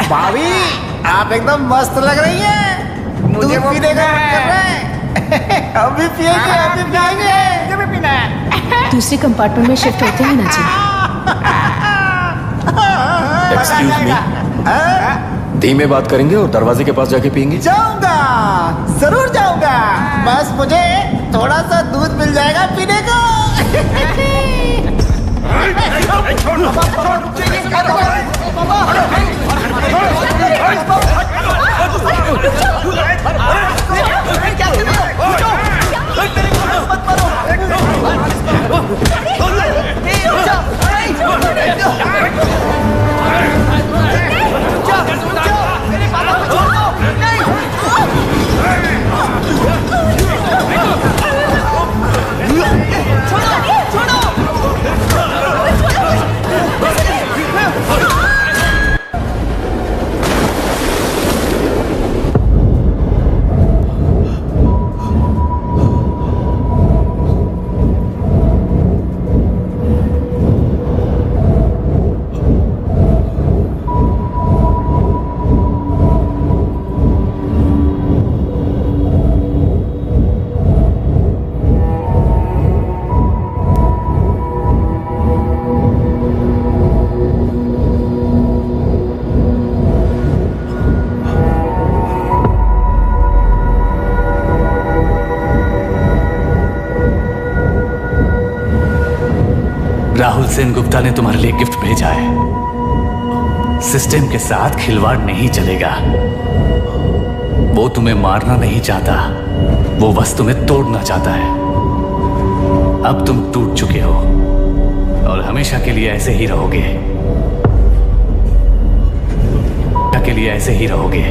भाभी आप एकदम मस्त लग रही हैं। मुझे वो पीने का मन कर रहा है। अभी पिएंगे, अभी पिएंगे। मुझे भी पीना है। दूसरे कंपार्टमेंट में शिफ्ट होते हैं ना जी। एक्सक्यूज मी, धीमे बात करेंगे और दरवाजे के पास जाके पियेंगे। जाऊंगा, जरूर जाऊंगा। बस मुझे थोड़ा सा दूध मिल जाएगा पीने को। राहुल सेन गुप्ता ने तुम्हारे लिए गिफ्ट भेजा है। सिस्टम के साथ खिलवाड़ नहीं चलेगा। वो तुम्हें मारना नहीं चाहता, वो बस तुम्हें तोड़ना चाहता है। अब तुम टूट चुके हो और हमेशा के लिए ऐसे ही रहोगे। के लिए ऐसे ही रहोगे।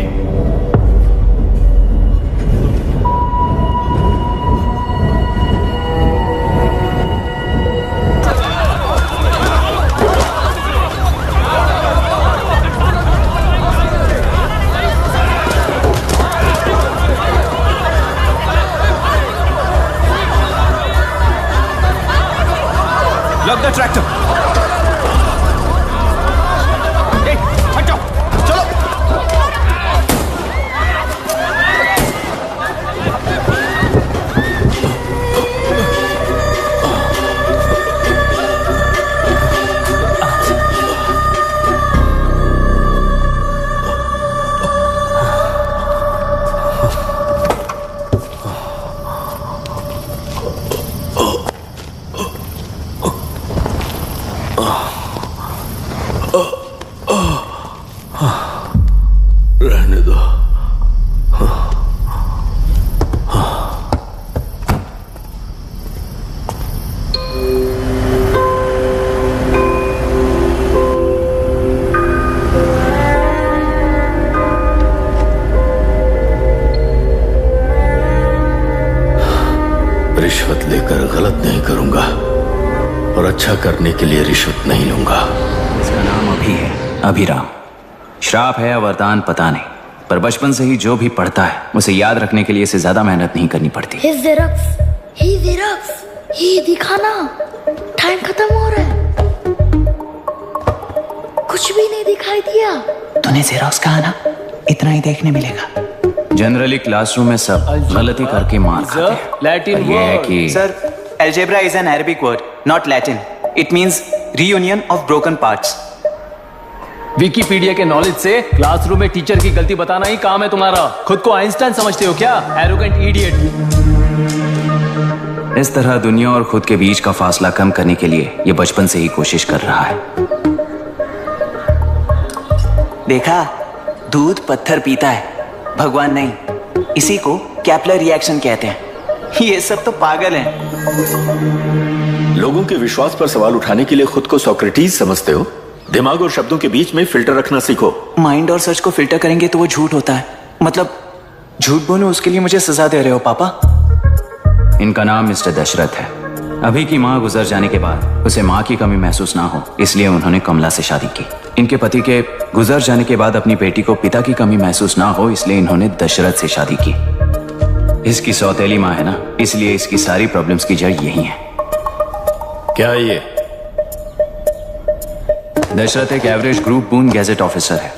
Lock the tractor. Hey, हट जाओ, चलो। रहने दो। रिश्वत लेकर गलत नहीं करूंगा और अच्छा करने के लिए रिश्वत नहीं लूंगा। इसका नाम अभी है, अभिराम। श्राप है या वरदान पता नहीं, पर बचपन से ही जो भी पढ़ता है उसे याद रखने के लिए इसे ज्यादा मेहनत नहीं करनी पड़ती। ये दिखाना, टाइम खत्म हो रहा है। कुछ भी नहीं दिखाई दिया। तूने जेरोक्स कहा ना, इतना ही देखने मिलेगा। जनरली क्लासरूम में सब गलती करके मार खाते हैं। लैटिन ये है कि sir, algebra is an Arabic word, not Latin. It means reunion of broken parts. Wikipedia के नॉलेज से क्लासरूम में टीचर की गलती बताना ही काम है तुम्हारा। खुद को आइंस्टाइन समझते हो क्या? Arrogant idiot. इस तरह दुनिया और खुद के बीच का फासला कम करने के लिए ये बचपन से ही कोशिश कर रहा है। देखा, दूध पत्थर पीता है, भगवान नहीं। इसी को कैपलर रिएक्शन कहते हैं। ये सब तो पागल हैं। लोगों के विश्वास पर सवाल उठाने के लिए खुद को सोक्रेटिस समझते हो? दिमाग और शब्दों के बीच में फिल्टर रखना सीखो। माइंड और सच को फिल्टर करेंगे तो वो झूठ होता है। मतलब झूठ बोलूं उसके लिए मुझे सजा दे रहे हो पापा? इनका नाम मिस्टर दशरथ है। अभी की माँ गुजर जाने के बाद उसे माँ की कमी महसूस ना हो, इसलिए उन्होंने कमला से शादी की। इनके पति के गुजर जाने के बाद अपनी बेटी को पिता की कमी महसूस ना हो, इसलिए इन्होंने दशरथ से शादी की। इसकी सौतेली माँ है ना, इसलिए इसकी सारी प्रॉब्लम्स की जड़ यही है। क्या ये? दशरथ एक एवरेज ग्रुप बून गैजेट ऑफिसर है।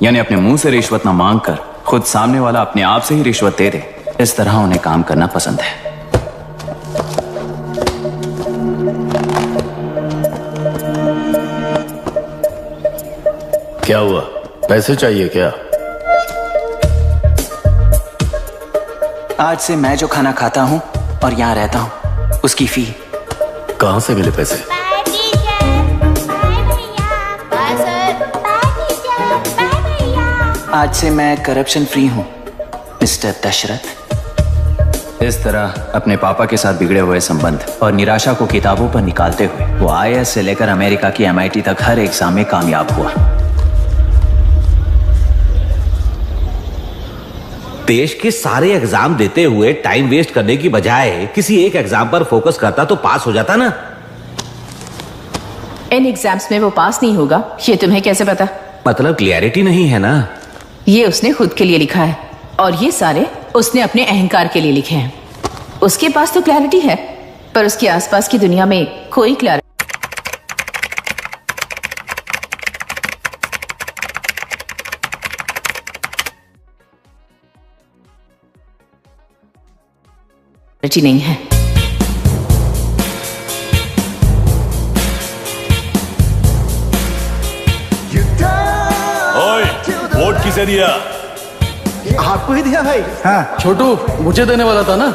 यानी अपने मुंह से रिश्वत ना मांग कर खुद सामने वाला अपने आप से ही रिश्वत दे दे, इस तरह उन्हें काम करना पसंद है। क्या हुआ, पैसे चाहिए क्या? आज से मैं जो खाना खाता हूँ और यहाँ रहता हूँ उसकी फी। कहां से मिले पैसे? आज से मैं करप्शन फ्री हूँ मिस्टर दशरथ। इस तरह अपने पापा के साथ बिगड़े हुए संबंध और निराशा को किताबों पर निकालते हुए वो IAS से लेकर अमेरिका की MIT तक हर एग्जाम में कामयाब हुआ। देश के सारे एग्जाम देते हुए टाइम वेस्ट करने की बजाय किसी एक एग्जाम पर फोकस करता तो पास हो जाता ना। इन एग्जाम्स में वो पास नहीं होगा, ये तुम्हें कैसे पता? मतलब क्लियरिटी नहीं है ना। ये उसने खुद के लिए लिखा है और ये सारे उसने अपने अहंकार के लिए लिखे हैं। उसके पास तो क्लैरिटी है, पर उसके आसपास की दुनिया में कोई क्लैरिटी नहीं है। वोट किसे दिया? आपको ही दिया भाई। हाँ, छोटू मुझे देने वाला था ना।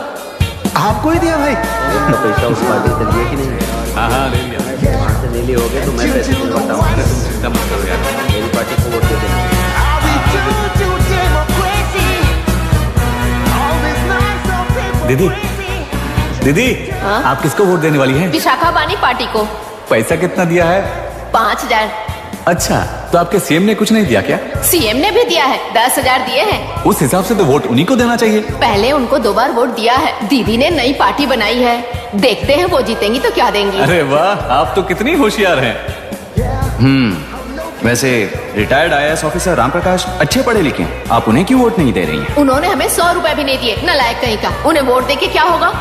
आपको ही दिया भाई। पैसा उस पार्टी से लिया कि नहीं? हाँ ले लिया। वहां से ले लिए होगे तो मैं पैसे नहीं बताऊंगा। तुम चिंता मत करो यार, मेरी पार्टी को वोट दे देना। दीदी दीदी आप किसको वोट देने वाली हैं? विशाखा बानी पार्टी को। पैसा कितना दिया है? 5,000। अच्छा, तो आपके सीएम ने कुछ नहीं दिया क्या? सीएम ने भी दिया है, 10,000 दिए हैं। उस हिसाब से तो वोट उन्हीं को देना चाहिए। पहले उनको 2 बार वोट दिया है। दीदी ने नई पार्टी बनाई है, देखते हैं वो जीतेंगी तो क्या देंगी। अरे वाह, आप तो कितनी होशियार हैं। वैसे retired IAS officer Ram Prakash अच्छे पढ़े लिखे हैं, आप उन्हें क्यों वोट नहीं दे रही हैं? उन्होंने हमें 100 रुपए भी नहीं दिए, नालायक कहीं का। उन्हें वोट देके क्या होगा?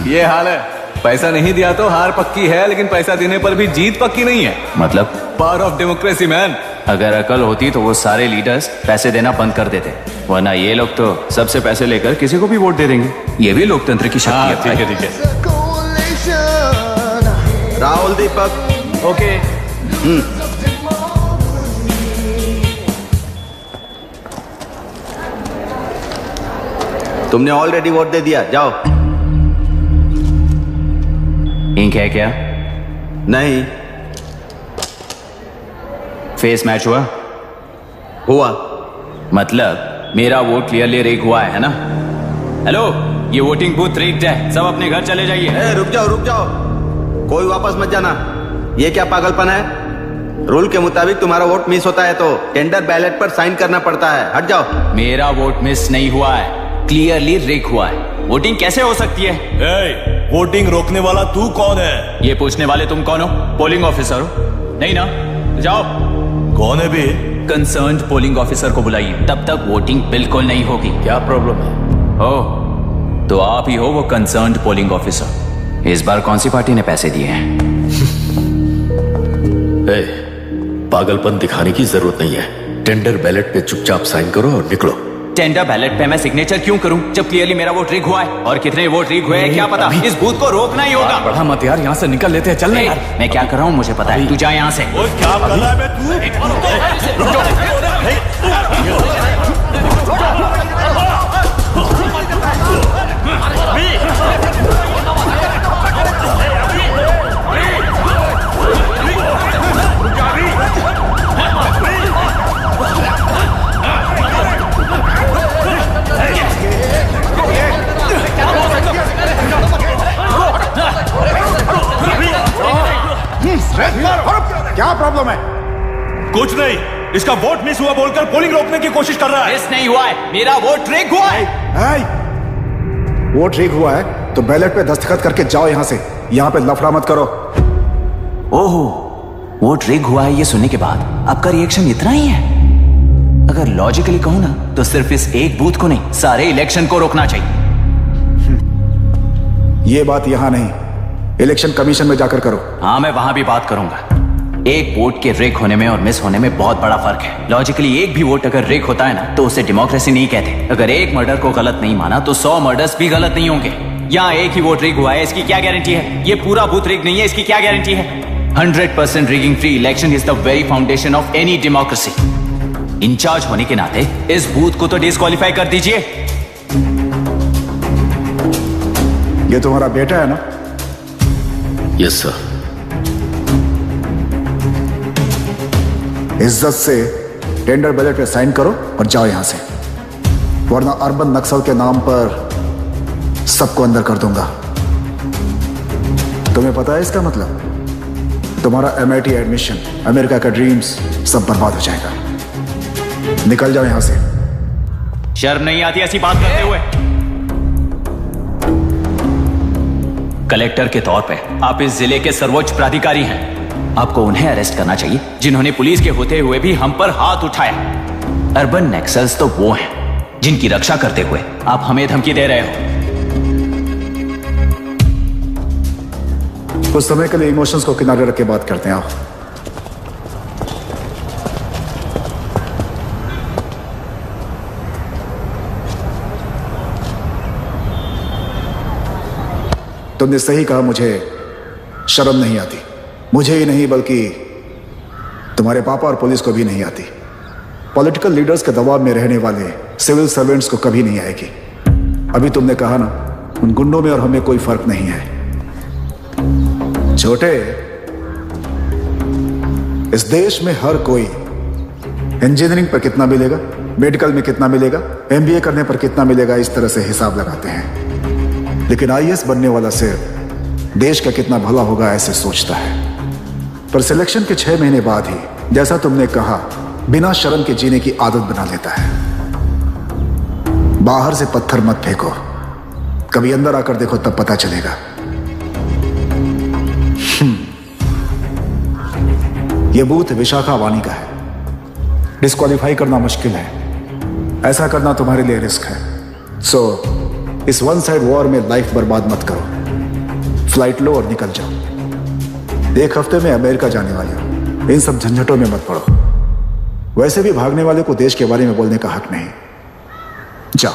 ये हाल है, पैसा नहीं दिया तो हार पक्की है, लेकिन पैसा देने पर भी जीत पक्की नहीं है। मतलब पावर ऑफ डेमोक्रेसी मैन। अगर अकल होती तो वो सारे लीडर्स पैसे देना बंद कर देते, वरना ये लोग तो सबसे पैसे लेकर किसी को भी वोट दे देंगे। ये भी लोकतंत्र की शक्ति है। ठीक है ठीक है। राहुल दीपक ओके। तुमने ऑलरेडी वोट दे दिया, जाओ। इंक है क्या? नहीं फेस मैच हुआ? हुआ। मतलब मेरा वोट क्लियरली रिग हुआ है ना? हेलो, ये वोटिंग बूथ रिग्ड है, सब अपने घर चले जाइए। रुक जाओ, कोई वापस मत जाना। ये क्या पागलपन है? रूल के मुताबिक तुम्हारा वोट मिस होता है तो टेंडर बैलेट पर साइन करना पड़ता है। हट जाओ। मेरा वोट मिस नहीं हुआ है, क्लियरली रिग हुआ है। वोटिंग कैसे हो सकती है? वोटिंग रोकने वाला तू कौन है? ये पूछने वाले तुम कौन हो? पोलिंग ऑफिसर हो? नहीं ना? जाओ। कौन है भी? कंसर्न्ड पोलिंग ऑफिसर को बुलाइए, तब तक वोटिंग बिल्कुल नहीं होगी। क्या प्रॉब्लम है? ओह, तो आप ही हो वो कंसर्न्ड पोलिंग ऑफिसर। इस बार कौन सी पार्टी ने पैसे दिए हैं? पागलपन दिखाने की जरूरत नहीं है। टेंडर बैलेट पे चुपचाप साइन करो और निकलो। टेंडर बैलेट पे मैं सिग्नेचर क्यों करूं जब क्लियरली मेरा वोट रिग हुआ है? और कितने वोट रिग हुए हैं क्या पता। इस बूथ को रोकना ही होगा। बढ़ा मत यार, यहाँ से निकल लेते हैं। चल नहीं। मैं क्या कर रहा हूँ मुझे पता है, तू जा यहाँ से। क्या कर रहा है बे तू? क्या प्रॉब्लम है? कुछ नहीं, इसका वोट मिस हुआ बोलकर पोलिंग रोकने की कोशिश कर रहा है। मिस नहीं हुआ है, मेरा वोट रिग हुआ है। वोट रिग हुआ है तो बैलेट पे दस्तखत करके जाओ यहाँ से। यहाँ पे लफड़ा मत करो। ओहो, वोट रिग हुआ है ये सुनने के बाद आपका रिएक्शन इतना ही है? अगर लॉजिकली कहूं ना तो सिर्फ इस एक बूथ को नहीं, सारे इलेक्शन को रोकना चाहिए। ये बात यहाँ नहीं, इलेक्शन कमीशन में जाकर करो। हाँ, मैं वहां भी बात करूंगा। एक वोट के रिग होने में और मिस होने में बहुत बड़ा फर्क है। लॉजिकली एक भी वोट अगर रिग होता है ना तो उसे डेमोक्रेसी नहीं कहते। अगर एक मर्डर को गलत नहीं माना तो 100 मर्डर्स भी गलत नहीं होंगे। यहाँ एक ही वोट रिग हुआ है, इसकी क्या गारंटी है? ये पूरा बूथ रिग नहीं है, इसकी क्या गारंटी है? 100% rigging free election is the very foundation of any democracy. In charge होने के नाते इस बूथ को तो डिस्क्वालीफाई कर दीजिए। ये तुम्हारा बेटा है ना? Yes sir. इज्जत से टेंडर बैलेट पे साइन करो और जाओ यहां से, वरना अर्बन नक्सल के नाम पर सबको अंदर कर दूंगा। तुम्हें पता है इसका मतलब? तुम्हारा MIT एडमिशन, अमेरिका का ड्रीम्स सब बर्बाद हो जाएगा। निकल जाओ यहां से। शर्म नहीं आती ऐसी बात करते हुए? कलेक्टर के तौर पे आप इस जिले के सर्वोच्च प्राधिकारी हैं। आपको उन्हें अरेस्ट करना चाहिए जिन्होंने पुलिस के होते हुए भी हम पर हाथ उठाया। अर्बन नक्सल्स तो वो हैं जिनकी रक्षा करते हुए आप हमें धमकी दे रहे हो। कुछ समय के लिए इमोशंस को किनारे रख के बात करते हैं। आओ। तुमने सही कहा, मुझे शर्म नहीं आती। मुझे ही नहीं बल्कि तुम्हारे पापा और पुलिस को भी नहीं आती। पॉलिटिकल लीडर्स के दबाव में रहने वाले सिविल सर्वेंट्स को कभी नहीं आएगी। अभी तुमने कहा ना, उन गुंडों में और हमें कोई फर्क नहीं है। छोटे, इस देश में हर कोई इंजीनियरिंग पर कितना मिलेगा, मेडिकल में कितना मिलेगा, MBA करने पर कितना मिलेगा, इस तरह से हिसाब लगाते हैं। लेकिन IAS बनने वाला सिर्फ देश का कितना भला होगा ऐसे सोचता है। पर सिलेक्शन के 6 महीने बाद ही, जैसा तुमने कहा, बिना शर्म के जीने की आदत बना लेता है। बाहर से पत्थर मत फेंको, कभी अंदर आकर देखो तब पता चलेगा। यह बूथ विशाखा वानी का है। डिस्क्वालीफाई करना मुश्किल है, ऐसा करना तुम्हारे लिए रिस्क है। सो इस वन साइड वॉर में लाइफ बर्बाद मत करो। फ्लाइट लो और निकल जाओ। 1 हफ्ते में अमेरिका जाने वाले हो, इन सब झंझटों में मत पड़ो। वैसे भी भागने वाले को देश के बारे में बोलने का हक नहीं। जाओ।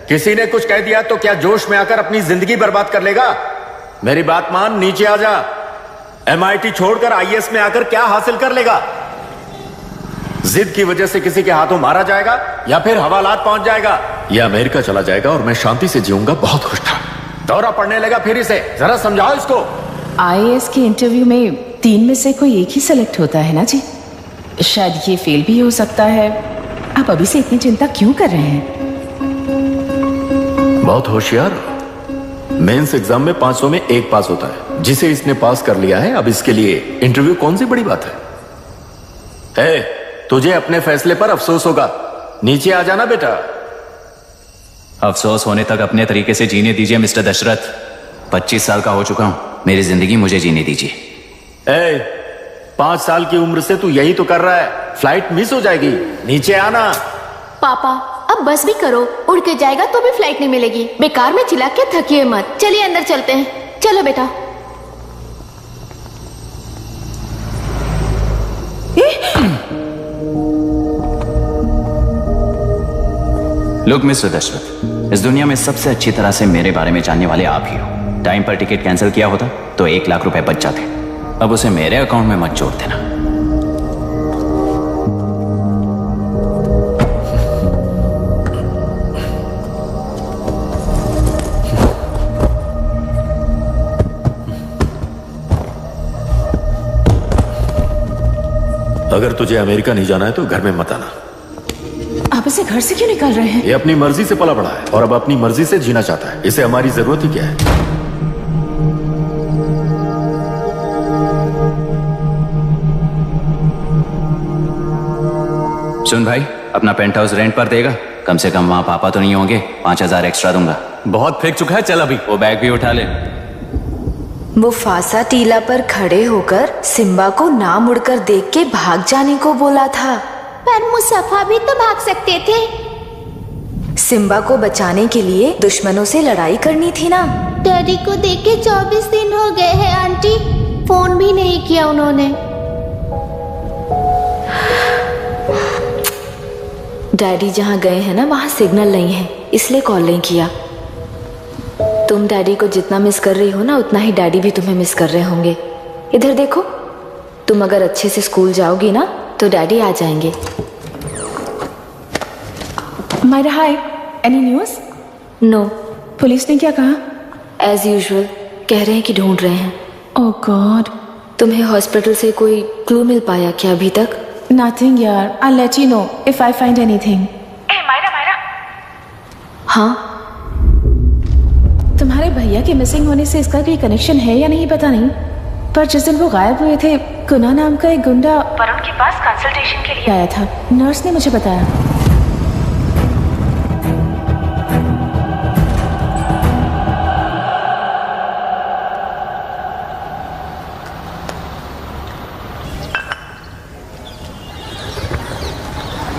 किसी ने कुछ कह दिया तो क्या जोश में आकर अपनी जिंदगी बर्बाद कर लेगा? मेरी बात मान, नीचे आ जा। MIT छोड़कर IAS में आकर क्या हासिल कर लेगा? जिद की वजह से किसी के हाथों मारा जाएगा या फिर हवालात पहुंच जाएगा या अमेरिका चला जाएगा और मैं शांति से जीऊंगा। बहुत खुश था। दौरा पड़ने लगा फिर इसे। जरा समझाओ इसको। IAS के इंटरव्यू में 3 में से कोई एक ही सेलेक्ट होता है ना जी? शायद ये फेल भी हो सकता है। आप अभी से इतनी चिंता क्यों कर रहे हैं? बहुत होशियार। मेंस एग्जाम में 500 में 1 पास होता है, जिसे इसने पास कर लिया है। अब इसके लिए इंटरव्यू कौन सी बड़ी बात है? तुझे अपने फैसले पर अफसोस होगा। नीचे आ जाना बेटा। अफसोस होने तक अपने तरीके से जीने दीजिए मिस्टर दशरथ। 25 साल का हो चुका हूं, मेरी जिंदगी मुझे जीने दीजिए। 5 साल की उम्र से तू यही तो कर रहा है। फ्लाइट मिस हो जाएगी। नीचे आना। पापा अब बस भी करो, उड़ के जाएगा तो भी फ्लाइट नहीं मिलेगी। बेकार में चिल्ला के थकिए मत। चलिए अंदर चलते हैं। चलो बेटा। लुक मिस्टर दशरथ, इस दुनिया में सबसे अच्छी तरह से मेरे बारे में जानने वाले आप ही हो। टाइम पर टिकट कैंसिल किया होता तो 1 लाख रुपए बच जाते। अब उसे मेरे अकाउंट में मत जोड़ देना। अगर तुझे अमेरिका नहीं जाना है तो घर में मत आना। आप इसे घर से क्यों निकाल रहे हैं? ये अपनी मर्जी से पला बड़ा है और अब अपनी मर्जी से जीना चाहता है। इसे हमारी जरूरत ही क्या है? सुन भाई, अपना पेंट हाउस रेंट पर देगा? कम से कम वहाँ पापा तो नहीं होंगे। 5,000 एक्स्ट्रा दूंगा। बहुत फेंक चुका है, चल अभी। वो बैग भी उठा ले। वो फासा टीला पर खड़े होकर सिम्बा को ना मुड़कर देख के भाग जाने को बोला था। पर मुसफा भी तो भाग सकते थे। सिम्बा को बचाने के लिए दुश्मनों से लड़ाई करनी थी ना। डैडी को देखे 24 दिन हो गए हैं आंटी, फोन भी नहीं किया उन्होंने। डैडी जहाँ गए हैं ना वहाँ सिग्नल नहीं है, इसलिए कॉल नहीं किया। तुम डैडी को जितना मिस कर रही हो ना उतना ही डैडी भी तुम्हें मिस कर रहे होंगे। इधर देखो, तुम अगर अच्छे से स्कूल जाओगी ना तो डैडी आ जाएंगे। मायरा हाय, एनी न्यूज़? नो। पुलिस ने क्या कहा? एज यूजुअल कह रहे हैं कि ढूंढ रहे हैं। ओह गॉड। तुम्हें हॉस्पिटल से कोई क्लू मिल पाया क्या अभी तक? नथिंग यार, I let you know if I find anything. Myra हाँ, तुम्हारे भैया के मिसिंग होने से इसका कोई कनेक्शन है या नहीं पता नहीं, पर जिस दिन वो गायब हुए थे कुना नाम का एक गुंडा पर उनके पास कंसल्टेशन के लिए आया था। नर्स ने मुझे बताया।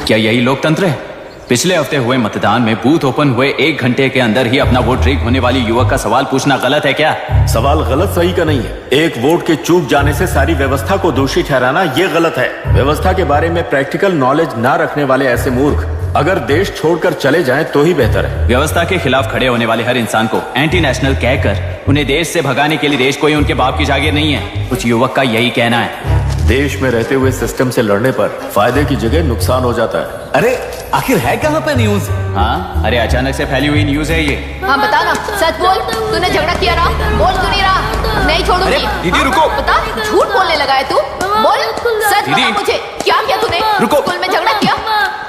क्या यही लोकतंत्र है? पिछले हफ्ते हुए मतदान में बूथ ओपन हुए 1 घंटे के अंदर ही अपना वोट रीक होने वाली युवक का सवाल पूछना गलत है क्या? सवाल गलत सही का नहीं है। एक वोट के चूक जाने से सारी व्यवस्था को दोषी ठहराना ये गलत है। व्यवस्था के बारे में प्रैक्टिकल नॉलेज ना रखने वाले ऐसे मूर्ख अगर देश छोड़कर चले जाएं तो ही बेहतर है। व्यवस्था के खिलाफ खड़े होने वाले हर इंसान को एंटी नेशनल कहकर उन्हें देश से भगाने के लिए देश कोई उनके बाप की जागीर नहीं है। कुछ युवक का यही कहना है। देश में रहते हुए सिस्टम से लड़ने पर फायदे की जगह नुकसान हो जाता है। अरे आखिर है कहाँ पे न्यूज़? हाँ, अरे अचानक से फैली हुई न्यूज़ है ये। हाँ बता ना, सच बोल, तूने झगड़ा किया ना? बोल क्यों नहीं रहा? नहीं छोड़ूंगी। दीदी रुको। बता, झूठ बोलने लगा है तू? बोल, सच बता मुझे, क्या किया तूने? रुको। स्कूल में झगड़ा किया?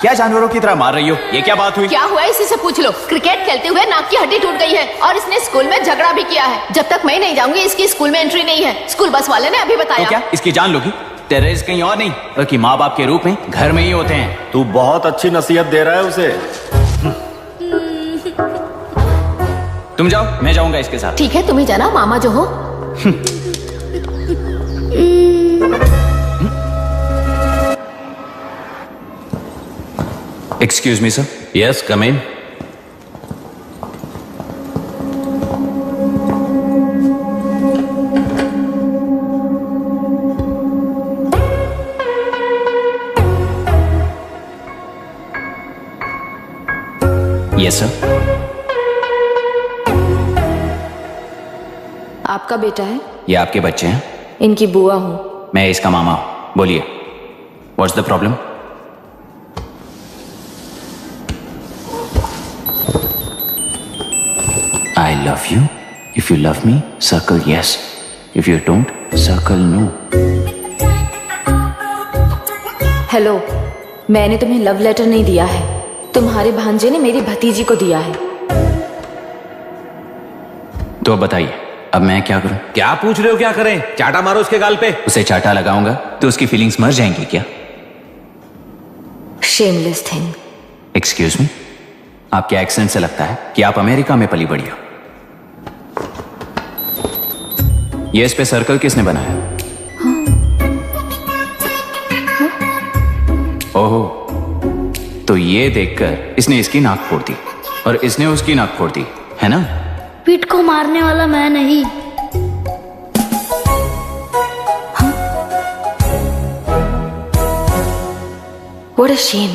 क्या जानवरों की तरह मार रही हो? ये क्या बात हुई? क्या हुआ इसी से पूछ लो। क्रिकेट खेलते हुए नाक की हड्डी टूट गई है और इसने स्कूल में झगड़ा भी किया है। जब तक मैं नहीं जाऊंगी इसकी स्कूल में एंट्री नहीं है। स्कूल बस वाले ने अभी बताया। तो क्या इसकी जान लोगी? टेररिस्ट कहीं और नहीं बल्कि माँ बाप के रूप में घर में ही होते हैं। तू बहुत अच्छी नसीहत दे रहा है उसे। तुम जाओ, मैं जाऊंगा इसके साथ। ठीक है, तुम ही जाना, मामा जो हो। Excuse me sir. Yes, come in. Yes sir. आपका बेटा है? ये आपके बच्चे हैं? इनकी बुआ हूँ। मैं इसका मामा हूं। बोलिए, what's the problem? I love you. If you love me, circle yes. If you don't, circle no. Hello, मैंने तुम्हें लव लेटर नहीं दिया है, तुम्हारे भांजे ने मेरी भतीजी को दिया है। तो अब बताइए, अब मैं क्या करूं? क्या पूछ रहे हो? क्या करें? चाटा मारो उसके गाल पे। उसे चाटा लगाऊंगा तो उसकी फीलिंग्स मर जाएंगी क्या? Shameless thing. एक्सक्यूज मी, आपके एक्सेंट से लगता है कि आप अमेरिका में पली बड़ी हो। ये इस पे सर्कल किसने बनाया? ओहो, तो ये देखकर इसने इसकी नाक फोड़ दी और इसने उसकी नाक फोड़ दी, है ना? पीठ को मारने वाला मैं नहीं। What a shame.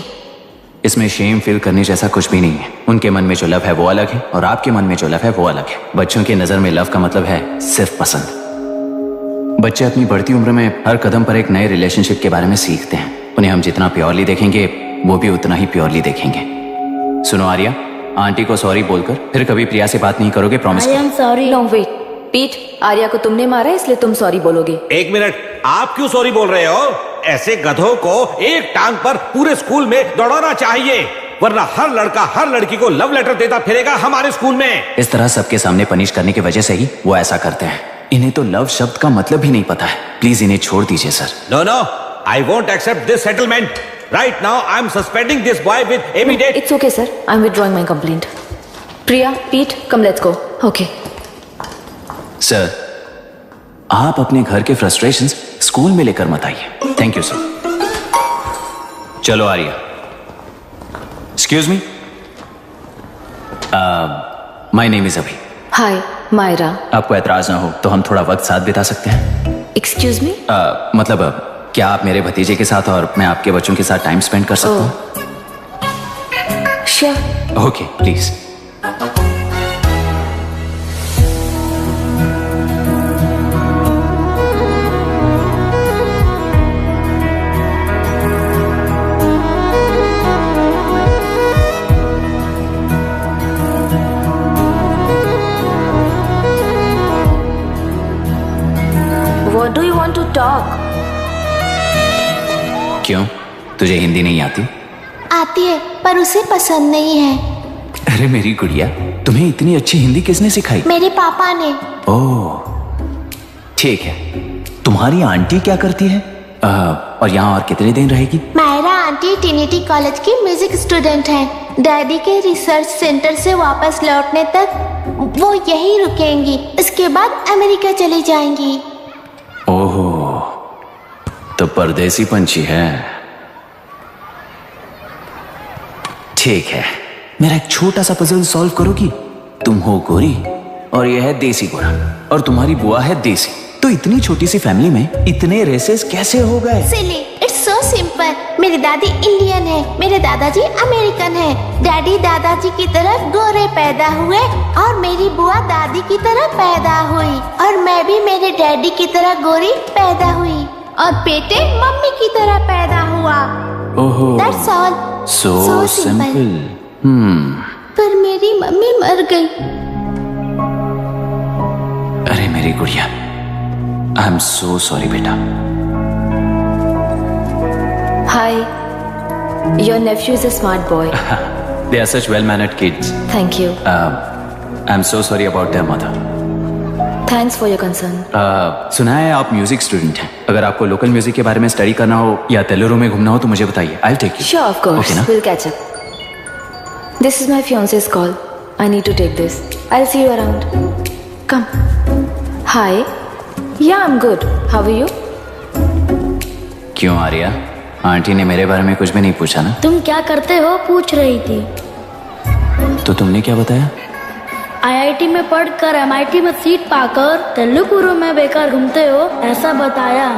इसमें शेम फील करने जैसा कुछ भी नहीं है। उनके मन में जो लव है वो अलग है और आपके मन में जो लव है वो अलग है। बच्चों की नजर में लव का मतलब है सिर्फ पसंद। बच्चे अपनी बढ़ती उम्र में हर कदम पर एक नए रिलेशनशिप के बारे में सीखते हैं। उन्हें हम जितना प्योरली देखेंगे वो भी उतना ही प्योरली देखेंगे। सुनो आर्या, आंटी को सॉरी बोलकर फिर कभी प्रिया से बात नहीं करोगे, promise? I am sorry. No wait, पीट, आर्या को तुमने मारा है इसलिए तुम सॉरी बोलोगे। एक मिनट, आप क्यों सॉरी बोल रहे हो? ऐसे गधों को एक टांग पर पूरे स्कूल में दौड़ाना चाहिए, वरना हर लड़का हर लड़की को लव लेटर देता फिरेगा हमारे स्कूल में। इस तरह सबके सामने पनिश करने की वजह से ही वो ऐसा करते हैं। इन्हें तो लव शब्द का मतलब ही नहीं पता है। प्लीज इन्हें छोड़ दीजिए sir. No no, I won't accept this settlement. Right now, I'm suspending this boy with immediate. It's okay, sir. I'm withdrawing my complaint. Priya, Pete, come let's go. Okay. Sir, आप अपने घर के frustrations school में लेकर मत आइए। Thank you sir. चलो Arya. Excuse me, my name is Abhi. Hi, Myra. आपको एतराज ना हो तो हम थोड़ा वक्त साथ बिता सकते हैं? Excuse me? मतलब क्या आप मेरे भतीजे के साथ और मैं आपके बच्चों के साथ टाइम स्पेंड कर सकता हूँ? Sure. Okay, please. What do you want to talk? क्यों, तुझे हिंदी नहीं आती? आती है, पर उसे पसंद नहीं है। अरे मेरी गुड़िया, तुम्हें इतनी अच्छी हिंदी किसने सिखाई? मेरे पापा ने। ओह, ठीक है। तुम्हारी आंटी क्या करती है? और यहाँ और कितने दिन रहेगी? मायरा आंटी ट्रिनिटी कॉलेज की म्यूजिक स्टूडेंट हैं। डैडी के रिसर्च सेंटर से वापस लौटने तक वो यहीं रुकेंगी। इसके बाद अमेरिका चली जाएंगी। ओहो, तो परदेसी पंछी है। ठीक है, मेरा एक छोटा सा पजल सॉल्व करोगी? तुम हो गोरी और यह है देसी गोरा और तुम्हारी बुआ है देसी, तो इतनी छोटी सी फैमिली में इतने रेसेस कैसे हो गए? सिली, इट्स सो सिंपल। मेरी दादी इंडियन है, मेरे दादाजी अमेरिकन है। डैडी दादाजी की तरह गोरे पैदा हुए और मेरी बुआ दादी की तरह पैदा हुई और मैं भी मेरे डैडी की तरह गोरी पैदा हुई और बेटे मम्मी की तरह पैदा हुआ। ओहो, दैट्स ऑल। So simple. पर मेरी मम्मी मर गई। अरे मेरी गुड़िया, आई एम सो सॉरी बेटा। Hi. Your nephew is a smart boy. They are such well-mannered kids. Thank you. I'm so sorry about their mother. Thanks for your concern. सुना है आप म्यूजिक स्टूडेंट हैं। अगर आपको लोकल म्यूजिक के बारे में स्टडी करना हो या तेलुरु में घूमना हो तो मुझे बताइए। I'll take you. Sure, of course. Okay, ना? We'll catch up. This is my fiance's call. I need to take this. I'll see you around. Come. Hi. Yeah, I'm good. How are you? क्यों Arya, aunty ने मेरे बारे में कुछ भी नहीं पूछा ना? तुम क्या करते हो पूछ रही थी। तो तुमने क्या बताया? IIT में पढ़कर MIT में सीट पाकर तेलुगुरु में बेकार घूमते हो ऐसा बताया।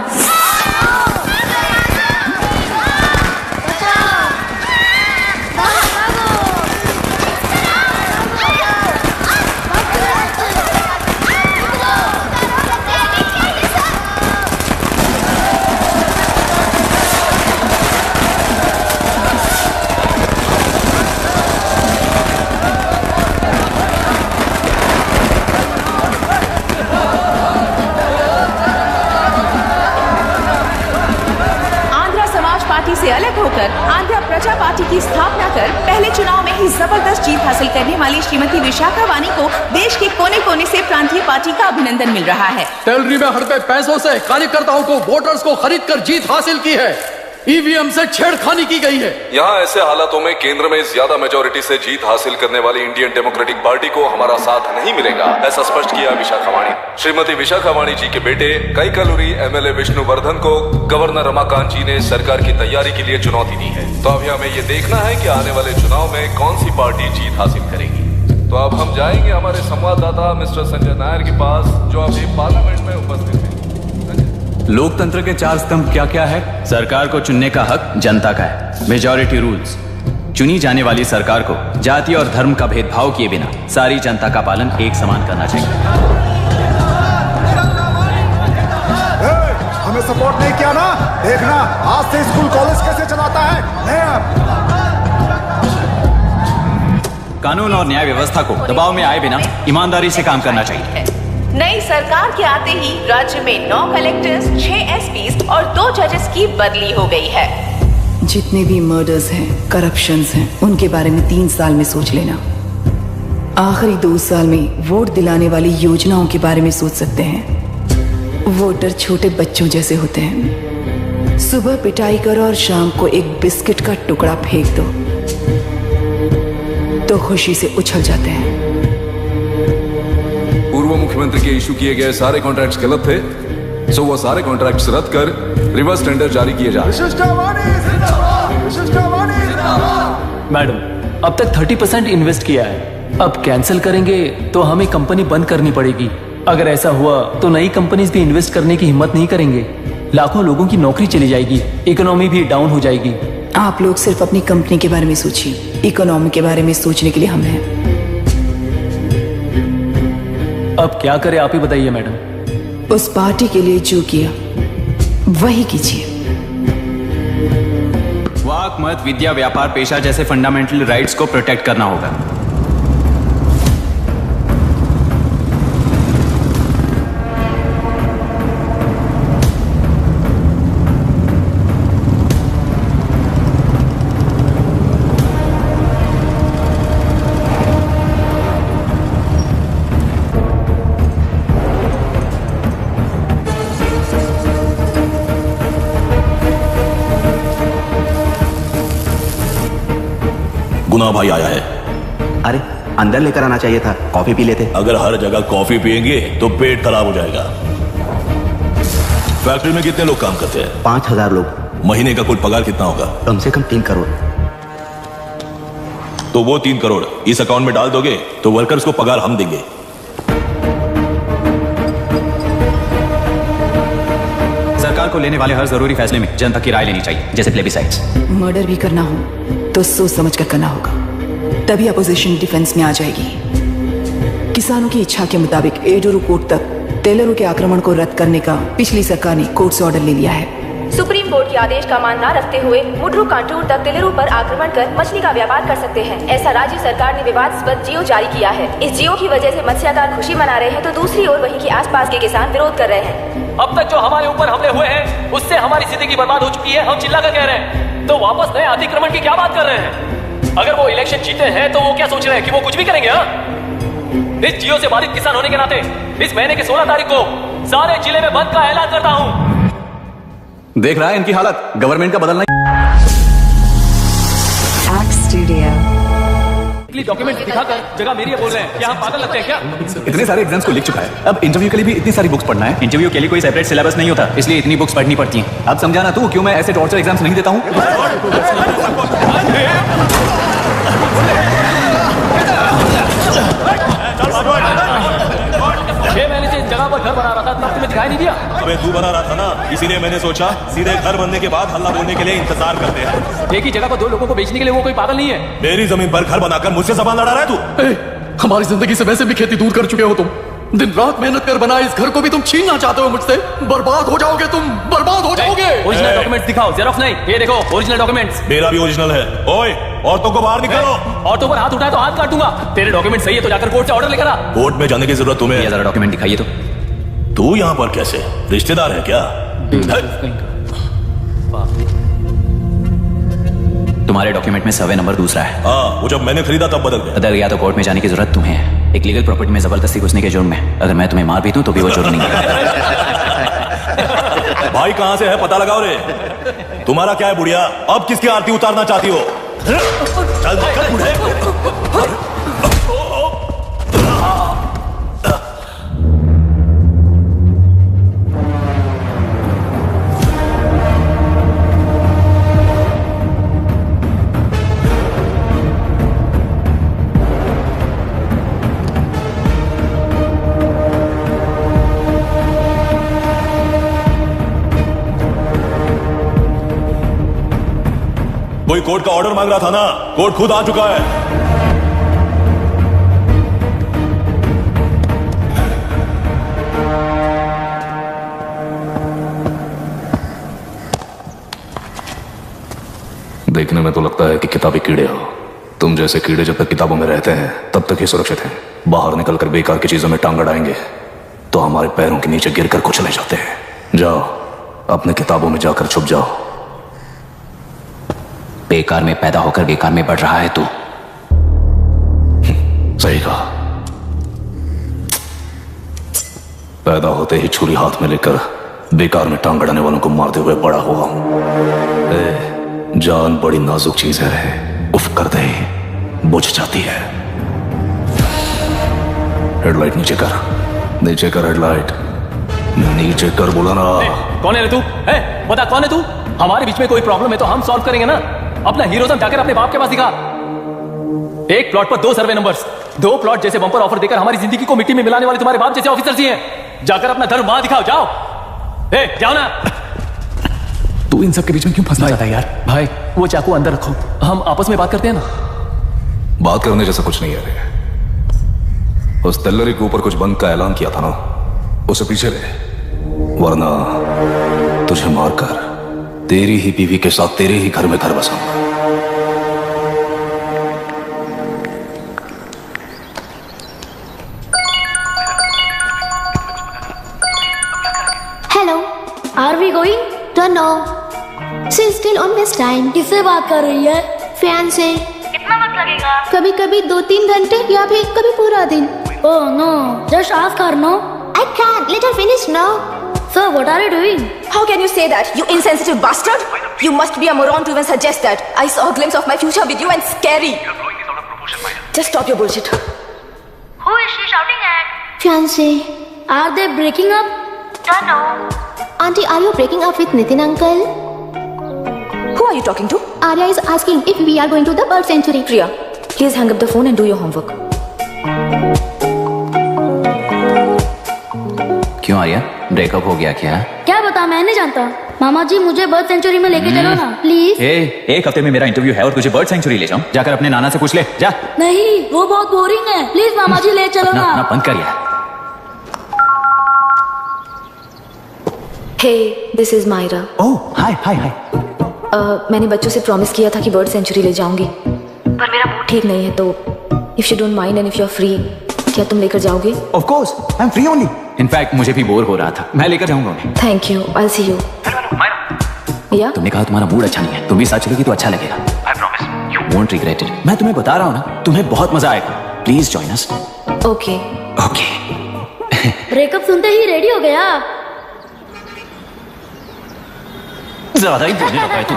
से अलग होकर आंध्र प्रजा पार्टी की स्थापना कर पहले चुनाव में ही जबरदस्त जीत हासिल करने वाली श्रीमती विशाखा वानी को देश के कोने कोने से प्रांतीय पार्टी का अभिनंदन मिल रहा है। टेलरी में हड़पे पैसों से कार्यकर्ताओं को वोटर्स को खरीद कर जीत हासिल की है। ईवीएम से छेड़खानी की गई है। यहाँ ऐसे हालातों में केंद्र में ज्यादा मेजोरिटी से जीत हासिल करने वाली इंडियन डेमोक्रेटिक पार्टी को हमारा साथ नहीं मिलेगा, ऐसा स्पष्ट किया विशाखा वाणी। श्रीमती विशाखा वाणी जी के बेटे कैकलूरी MLA विष्णुवर्धन को गवर्नर रमाकांत जी ने सरकार की तैयारी के लिए चुनौती दी है। तो अभी हमें ये देखना है कि आने वाले चुनाव में कौन सी पार्टी जीत हासिल करेगी। तो अब हम जाएंगे हमारे संवाददाता मिस्टर संजय नायर के पास, जो अभी पार्लियामेंट में उपस्थित है। लोकतंत्र के 4 स्तंभ क्या क्या है? सरकार को चुनने का हक जनता का है, मेजॉरिटी रूल्स। चुनी जाने वाली सरकार को जाति और धर्म का भेदभाव किए बिना सारी जनता का पालन एक समान करना चाहिए। हमें सपोर्ट नहीं किया ना, देखना आज से स्कूल कॉलेज कैसे चलाता है। कानून और न्याय व्यवस्था को दबाव में आए बिना ईमानदारी से काम करना चाहिए। नई सरकार के आते ही राज्य में 9 कलेक्टर्स, 6 SPs और 2 जजेस की बदली हो गई है। जितने भी मर्डर्स हैं, करप्शंस हैं, उनके बारे में 3 साल में सोच लेना। आखिरी 2 साल में वोट दिलाने वाली योजनाओं के बारे में सोच सकते हैं। वोटर छोटे बच्चों जैसे होते हैं, सुबह पिटाई करो और शाम को एक बिस्किट का टुकड़ा फेंक दो तो खुशी से उछल जाते हैं। पूर्व मुख्यमंत्री के इशू किए गए सारे कॉन्ट्रैक्ट्स गलत थे, सो वो सारे कॉन्ट्रैक्ट्स रद्द कर रिवर्स टेंडर जारी किए जा रहे हैं। मैडम, अब तक 30% इन्वेस्ट किया है, अब कैंसिल करेंगे तो हमें कंपनी बंद करनी पड़ेगी। अगर ऐसा हुआ तो नई कंपनीज भी इन्वेस्ट करने की हिम्मत नहीं करेंगे, लाखों लोगों की नौकरी चली जाएगी, इकोनॉमी भी डाउन हो जाएगी। आप लोग सिर्फ अपनी कंपनी के बारे में सोचिए, इकोनॉमी के बारे में सोचने के लिए हम हैं। अब क्या करें आप ही बताइए मैडम। उस पार्टी के लिए जो किया वही कीजिए। वाक, मत, विद्या, व्यापार, पेशा जैसे फंडामेंटल राइट्स को प्रोटेक्ट करना होगा। गुना भाई आया है। अरे अंदर लेकर आना चाहिए था, कॉफी पी लेते। अगर हर जगह कॉफी पियेंगे तो पेट खराब हो जाएगा। फैक्ट्री में कितने लोग काम करते हैं? 5000 लोग। महीने का कुल पगार कितना होगा? कम से कम 3 करोड़। तो वो 3 करोड़ इस अकाउंट में डाल दोगे तो वर्कर्स को पगार हम देंगे। सरकार को लेने वाले हर जरूरी फैसले में जनता की राय लेनी चाहिए, जैसे प्लेबिसाइट्स। मर्डर भी करना हो तो सोच समझ कर करना होगा, तभी अपोजिशन डिफेंस में आ जाएगी। किसानों की इच्छा के मुताबिक एडोरू कोर्ट तक टेलरों के आक्रमण को रद्द करने का पिछली सरकार ने कोर्ट से ऑर्डर ले लिया है। सुप्रीम कोर्ट के आदेश का मान न रखते हुए मुड्रू कांटूर तक टेलरों पर आक्रमण कर मछली का व्यापार कर सकते हैं, ऐसा राज्य सरकार ने विवादास्पद जियो जारी किया है। इस जियो की वजह से मत्स्यकार खुशी मना रहे हैं तो दूसरी ओर वहीं के आसपास के किसान विरोध कर रहे हैं। अब तक जो हमारे ऊपर हमले हुए हैं उससे हमारी जिंदगी बर्बाद हो चुकी है, हम चिल्ला कर कह रहे हैं, तो वापस नए अतिक्रमण की क्या बात कर रहे हैं? अगर वो इलेक्शन जीते हैं तो वो क्या सोच रहे हैं कि वो कुछ भी करेंगे? इस जियो से बाधित किसान होने के नाते इस महीने की 16 तारीख को सारे जिले में बंद का ऐलान करता हूँ। देख रहा है इनकी हालत, गवर्नमेंट का बदलना। डॉक्यूमेंट दिखाकर जगह मेरी है बोल रहे हैं, क्या हम पागल लगते हैं क्या? इतने सारे एग्जाम्स को लिख चुका है, अब इंटरव्यू के लिए भी इतनी सारी बुक्स पढ़ना है। इंटरव्यू के लिए कोई सेपरेट सिलेबस नहीं होता, इसलिए इतनी बुक्स पढ़नी पड़ती हैं। अब समझाना तू क्यों मैं ऐसे टॉर्चर एग्जाम्स नहीं देता हूँ। 6 महीने से इस जगह पर घर बना रहा था, तब तुम्हें दिखाई नहीं दिया? अबे तू बना रहा था ना, इसीलिए मैंने सोचा सीधे घर बनने के बाद हल्ला बोलने के लिए इंतजार करते हैं। एक ही जगह पर 2 लोगों को बेचने के लिए वो कोई पागल नहीं है। मेरी जमीन पर घर बनाकर मुझसे जबान लड़ा रहा है तू। हमारी जिंदगी से वैसे भी खेती दूर कर चुके हो तुम, दिन रात मेहनत कर बनाए इस घर को भी तुम छीनना चाहते हो मुझसे। बर्बाद हो जाओगे तुम, बर्बाद हो जाओगे। ओरिजिनल डॉक्यूमेंट्स दिखाओ, जेरॉक्स नहीं। ये देखो ओरिजिनल डॉक्यूमेंट्स। मेरा भी ओरिजिनल है। ओए औरतों को बाहर निकालो। औरतों पर हाथ उठाए तो हाथ काट दूंगा। तेरे डॉक्यूमेंट सही है तो जाकर कोर्ट से ऑर्डर लेकर आ। कोर्ट में जाने की जरूरत तुम्हें? ये जरा डॉक्यूमेंट दिखाइए तो। तू यहाँ पर कैसे? रिश्तेदार है क्या? तुम्हारे डॉक्यूमेंट में सर्वे नंबर दूसरा है। हाँ, वो जब मैंने खरीदा तब बदल बदल गया तो कोर्ट में जाने की जरूरत तुम्हें है। एक लीगल प्रॉपर्टी में जबरदस्ती घुसने के जुर्म में अगर मैं तुम्हें मार भी दूं तो भी वो जुर्म नहीं है। भाई कहाँ से है पता लगाओ रे। तुम्हारा क्या है बुढ़िया, अब किसकी आरती उतारना चाहती हो? चल निकल बूढ़े। कोई कोर्ट का ऑर्डर मांग रहा था ना, कोर्ट खुद आ चुका है। देखने में तो लगता है कि किताबी कीड़े हो। तुम जैसे कीड़े जब तक किताबों में रहते हैं तब तक ही सुरक्षित हैं। बाहर निकलकर बेकार की चीजों में टांग अड़ाएंगे तो हमारे पैरों के नीचे गिरकर कुचले जाते हैं। जाओ अपने किताबों में जाकर छुप जाओ। बेकार में पैदा होकर बेकार में बढ़ रहा है तू। सही कहा। पैदा होते ही छुरी हाथ में लेकर बेकार में टांग अड़ाने वालों को मारते हुए बड़ा हुआ हूं। जान बड़ी नाजुक चीज है, उफ कर दे बुझ जाती है। हेडलाइट नीचे कर, नीचे कर हेडलाइट, नीचे कर बोला ना। कौन है रे तू? बता कौन है तू? हमारे बीच में कोई प्रॉब्लम है तो हम सॉल्व करेंगे ना। अपना हीरोइज्म जाकर अपने बाप के पास दिखा। एक प्लॉट पर 2 सर्वे नंबर्स, 2 प्लॉट जैसे बम्पर ऑफर देकर हमारी जिंदगी को मिट्टी में मिलाने वाले तुम्हारे बाप जैसे ऑफिसर जी हैं। जाकर अपना धर्म वहां दिखाओ, जाओ। जाओ ना। तू इन सब के बीच में क्यों फंसना चाहता है यार? भाई वो चाकू अंदर रखो, हम आपस में बात करते हैं ना। बात करने जैसा कुछ नहीं है रे। उस तेलरी के ऊपर कुछ बंद का ऐलान किया था ना, उसे पीछे रहे, वरना तुझे मारकर तेरी ही बीवी के साथ तेरे ही घर में घर बसाऊंगा। Hello, are we going? Don't know, she is still on this time. किससे बात कर रही है? फैन से। कितना वक्त लगेगा? कभी कभी 2-3 घंटे या फिर कभी पूरा दिन। Oh no, just ask her, no? I can't, let her finish now. So what are you doing? How can you say that, you insensitive bastard? You must be a moron to even suggest that. I saw a glimpse of my future with you and scary. Just stop your bullshit. Who is she shouting at? Fiancé. Are they breaking up? Don't know. Auntie, are you breaking up with Nitin uncle? Who are you talking to? Arya is asking if we are going to the bird sanctuary. Priya, please hang up the phone and do your homework. क्यों Arya, breakup हो गया क्या? क्या बता, मैं नहीं जानता। मामा जी मुझे बर्ड सेंचुरी में लेके चलो ना प्लीज। एक हफ्ते में मेरा इंटरव्यू है और तुझे बर्ड सेंचुरी ले जाऊं? जाकर अपने नाना से पूछ ले, जा। नहीं, वो बहुत बोरिंग है, प्लीज मामा जी ले चलो ना। बंद कर यार। Hey, this is Myra. Oh, hi. मैंने बच्चों से प्रॉमिस किया था कि बर्ड सेंचुरी ले जाऊंगी, पर मेरा मूड ठीक नहीं है, तो if you don't mind and if you are free, क्या तुम लेकर जाओगे? Of course, I'm free only. In fact मुझे भी बोर हो रहा था, मैं लेकर जाऊंगा उन्हें। Thank you, I see you. या तुमने कहा तुम्हारा मूड अच्छा नहीं है, तुम भी साथ चलोगी तो अच्छा लगेगा। I promise, you won't regret it. मैं तुम्हें बता रहा हूँ ना, तुम्हें बहुत मजा आएगा। Please join us. Okay. Breakup सुनते ही रेडी हो गया। ज्यादा ही बोलने लगा है तू।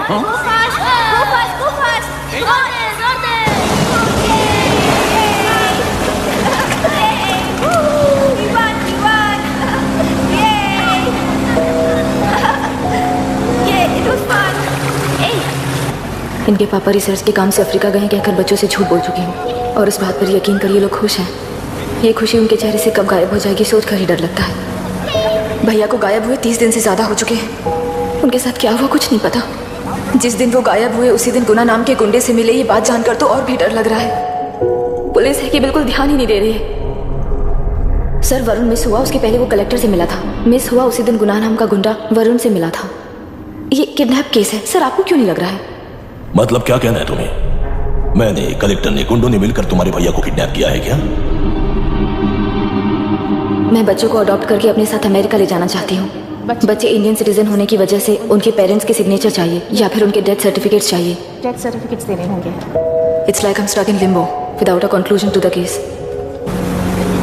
इनके पापा रिसर्च के काम से अफ्रीका गए कहकर बच्चों से झूठ बोल चुकी हूँ, और इस बात पर यकीन कर ये लोग खुश हैं। ये खुशी उनके चेहरे से कब गायब हो जाएगी सोच कर ही डर लगता है। भैया को गायब हुए 30 दिन से ज्यादा हो चुके हैं। उनके साथ क्या हुआ कुछ नहीं पता। जिस दिन वो गायब हुए उसी दिन गुना नाम के गुंडे से मिले, ये बात जानकर तो और भी डर लग रहा है। पुलिस है कि बिल्कुल ध्यान ही नहीं दे रही है। सर, वरुण मिस हुआ, उसके पहले वो कलेक्टर से मिला था। मिस हुआ उसी दिन गुना नाम का गुंडा वरुण से मिला था। ये किडनैप केस है। सर, आपको क्यों नहीं लग रहा है? मतलब क्या कहना है तुम्हें? मैंने, कलेक्टर ने, गुंडों ने मिलकर तुम्हारे भैया को किडनैप किया है क्या? मैं बच्चों को अडॉप्ट करके अपने साथ अमेरिका ले जाना चाहती हूँ। बच्चे इंडियन सिटीजन होने की वजह से उनके पेरेंट्स के सिग्नेचर चाहिए या फिर उनके डेथ सर्टिफिकेट्स चाहिए। डेथ सर्टिफिकेट्स देने होंगे। It's like I am stuck in limbo without a conclusion to the case.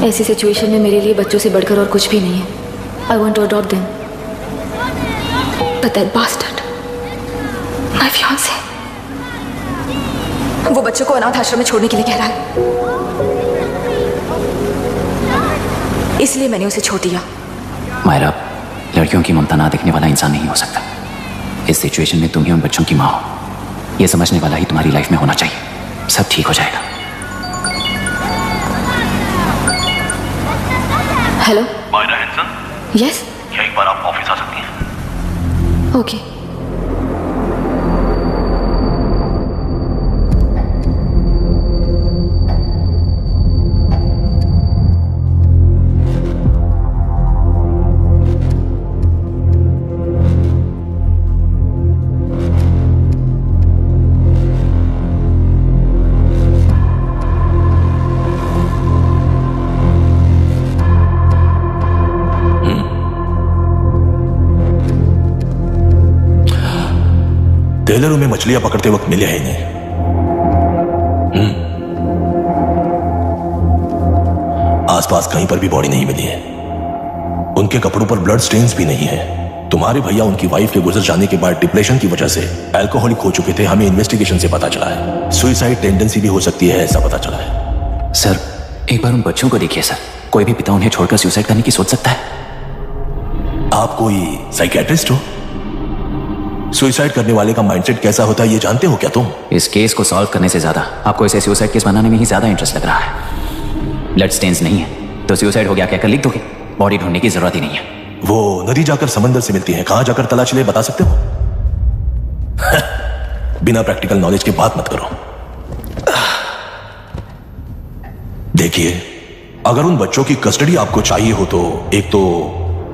ऐसी सिचुएशन में मेरे लिए बच्चों से बढ़कर और कुछ भी नहीं है। I want to adopt them, but that bastard, my fiancee, वो बच्चों को अनाथ आश्रम में छोड़ने के लिए कह रहा है। इसलिए मैंने उसे छोड़ दिया। मायरा, लड़कियों की ममता ना देखने वाला इंसान नहीं हो सकता। इस सिचुएशन में तुम ही उन बच्चों की माँ हो, ये समझने वाला ही तुम्हारी लाइफ में होना चाहिए। सब ठीक हो जाएगा। Hello Myra Hanson? यस। क्या एक बार आप ऑफिस आ सकती हैं? ओके। टेलरों में मछलियां पकड़ते वक्त मिले ही नहीं। आसपास कहीं पर भी बॉडी नहीं मिली है। उनके कपड़ों पर ब्लड स्टेन्स भी नहीं है। तुम्हारे भैया उनकी वाइफ के गुजर जाने के बाद डिप्रेशन की वजह से अल्कोहलिक हो चुके थे। हमें इन्वेस्टिगेशन से पता चला है सुसाइड टेंडेंसी भी हो सकती है, ऐसा पता चला है। सर एक बार उन बच्चों को देखिए सर, कोई भी पिता उन्हें छोड़कर सुसाइड करने की सोच सकता है। आप कोई साइकियाट्रिस्ट हो? सुसाइड करने वाले का माइंडसेट कैसा होता है ये जानते हो क्या तुम? इस केस को सॉल्व करने से ज्यादा आपको इसे सुसाइड केस बनाने में ही ज्यादा इंटरेस्ट लग रहा है। ब्लड स्टेन्स नहीं है तो सुसाइड हो गया कहकर लिख दोगे, बॉडी ढूंढने की जरूरत ही नहीं है। वो नदी जाकर समंदर से मिलती है, कहां जाकर तलाश ले बता सकते हो? बिना प्रैक्टिकल नॉलेज की बात मत करो। देखिए, अगर उन बच्चों की कस्टडी आपको चाहिए हो तो एक तो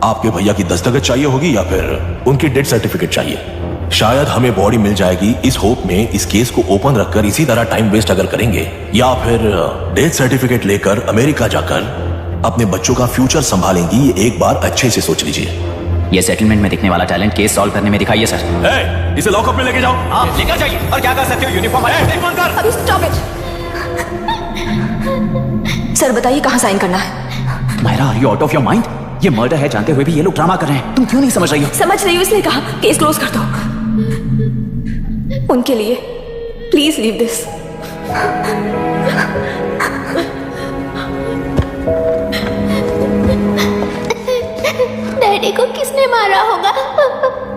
आपके भैया की दस्तखत चाहिए होगी या फिर उनकी डेथ सर्टिफिकेट चाहिए। शायद हमें बॉडी मिल जाएगी इस होप में इस केस को ओपन रखकर इसी तरह टाइम वेस्ट अगर करेंगे, या फिर डेथ सर्टिफिकेट लेकर अमेरिका जाकर अपने बच्चों का फ्यूचर संभालेंगी, ये एक बार अच्छे से सोच लीजिए। ये सेटलमेंट में दिखने वाला टैलेंट केस सॉल्व करने में दिखाइए सर। इसे लॉकअप में लेके जाओ। आप लेकर जाइए। और क्या कर सकते हो? यूनिफॉर्म अभी स्टॉप इट। सर बताइए कहाँ साइन करना है? Myra, are you out of your mind? ये मर्डर है जानते हुए भी ये लोग ड्रामा कर रहे हैं। तुम क्यों नहीं समझ रही हो? समझ रही हूँ इसलिए कहा केस क्लोज कर दो। उनके लिए प्लीज लीव दिस। डैडी को किसने मारा होगा?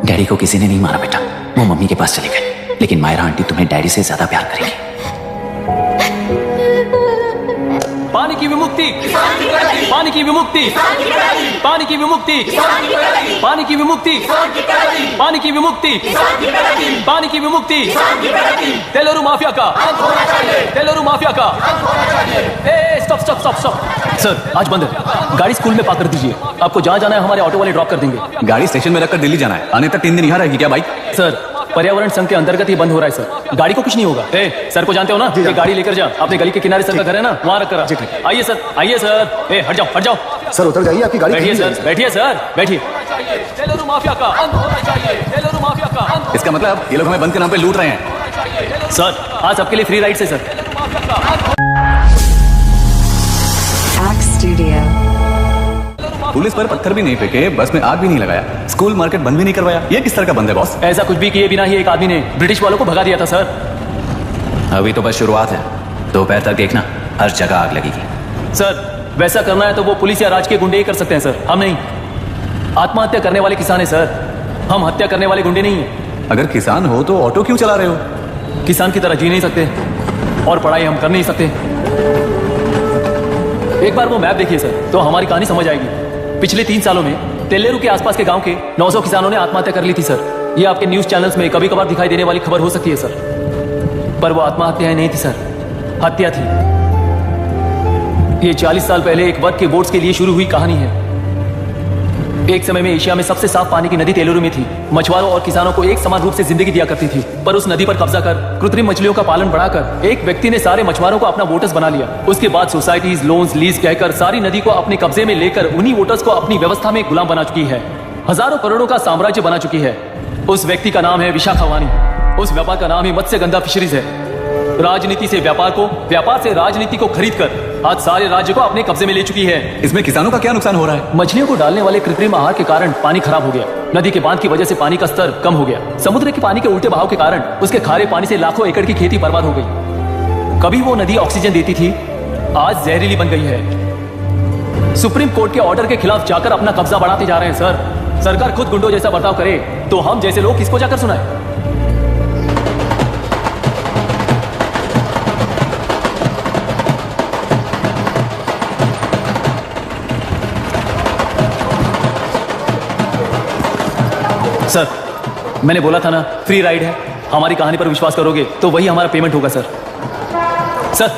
डैडी को किसी ने नहीं मारा बेटा, वो मम्मी के पास चले गए। लेकिन मायरा आंटी तुम्हें डैडी से ज्यादा प्यार करेंगी। पानी की विमुक्ति, पानी की विमुक्ति, पानी की विमुक्ति, पानी की विमुक्ति, पानी की विमुक्ति, पानी की विमुक्ति, तेलुरु माफिया का, तेलुरु माफिया का। Stop stop stop stop. Sir आज बंद है, गाड़ी स्कूल में पार्क कर दीजिए। आपको जहाँ जाना है हमारे ऑटो वाले ड्रॉप कर देंगे। गाड़ी स्टेशन में रखकर दिल्ली जाना है, आने तक 3 दिन यहाँ रहेगी क्या बाइक? सर पर्यावरण संघ के अंतर्गत ये बंद हो रहा है सर, गाड़ी को कुछ नहीं होगा। सर को जानते हो ना, ये गाड़ी लेकर जा, अपने गली के किनारे सर का घर है ना, वहाँ रख कर आइए सर, आइए सर। हट जाओ हट जाओ सर, उतर जाइए, आपकी गाड़ी बैठिए सर, बैठिए सर, बैठिए। तेलुरु माफिया का अंत होना चाहिए, तेलुरु माफिया का अंत। इसका मतलब ये लोग हमें बंद के नाम पे लूट रहे हैं। सर आज सबके लिए फ्री राइड से सर। पुलिस पर पत्थर भी नहीं फेंके, बस में आग भी नहीं लगाया, स्कूल मार्केट बंद भी नहीं करवाया। ये किस तरह का बंद है बॉस? ऐसा कुछ भी किए बिना ही एक आदमी ने ब्रिटिश वालों को भगा दिया था सर। अभी तो बस शुरुआत है, दोपहर तक देखना हर जगह आग लगेगी। सर वैसा करना है तो वो पुलिस या राज के गुंडे ही कर सकते हैं सर, हम नहीं। आत्महत्या करने वाले किसान है सर, हम हत्या करने वाले गुंडे नहीं है। अगर किसान हो तो ऑटो क्यों चला रहे हो? किसान की तरह जी नहीं सकते और पढ़ाई हम कर नहीं सकते। एक बार वो मैप देखिए सर तो हमारी कहानी समझ आएगी। पिछले 3 सालों में तेलेरू के आसपास के गांव के 900 किसानों ने आत्महत्या कर ली थी सर। ये आपके न्यूज चैनल्स में कभी कभार दिखाई देने वाली खबर हो सकती है सर, पर वो आत्महत्याएं नहीं थी सर, हत्या थी। ये 40 साल पहले एक वर्ग के वोट्स के लिए शुरू हुई कहानी है। एक समय में एशिया में सबसे साफ पानी की नदी तेलुरु में थी। मछुआरों और किसानों को एक समान रूप से जिंदगी दिया करती थी, पर उस नदी पर कब्जा कर कृत्रिम मछलियों का पालन बढ़ाकर एक व्यक्ति ने सारे मछुआरों को अपना वोटर्स बना लिया। उसके बाद सोसाइटीज, लोन्स, लीज कहकर सारी नदी को अपने कब्जे में लेकर उन्हीं वोटर्स को अपनी व्यवस्था में गुलाम बना चुकी है। हजारों करोड़ों का साम्राज्य बना चुकी है। उस व्यक्ति का नाम है विशाखा वानी। उस व्यापार का नाम ही मत्स्यगंधा फिशरीज है। राजनीति से व्यापार को, व्यापार से राजनीति को खरीदकर आज सारे राज्य को अपने कब्जे में ले चुकी है। इसमें किसानों का क्या नुकसान हो रहा है? मछलियों को डालने वाले कृत्रिम आहार के कारण पानी खराब हो गया। नदी के बांध की वजह से पानी का स्तर कम हो गया। समुद्र के पानी के उल्टे बहाव के कारण उसके खारे पानी से लाखों एकड़ की खेती बर्बाद हो गई। कभी वो नदी ऑक्सीजन देती थी, आज जहरीली बन गई है। सुप्रीम कोर्ट के ऑर्डर के खिलाफ जाकर अपना कब्जा बढ़ाते जा रहे हैं सर। सरकार खुद गुंडों जैसा बर्ताव करे तो हम जैसे लोग किसको जाकर सुनाए? सर मैंने बोला था ना फ्री राइड है, हमारी कहानी पर विश्वास करोगे तो वही हमारा पेमेंट होगा सर। सर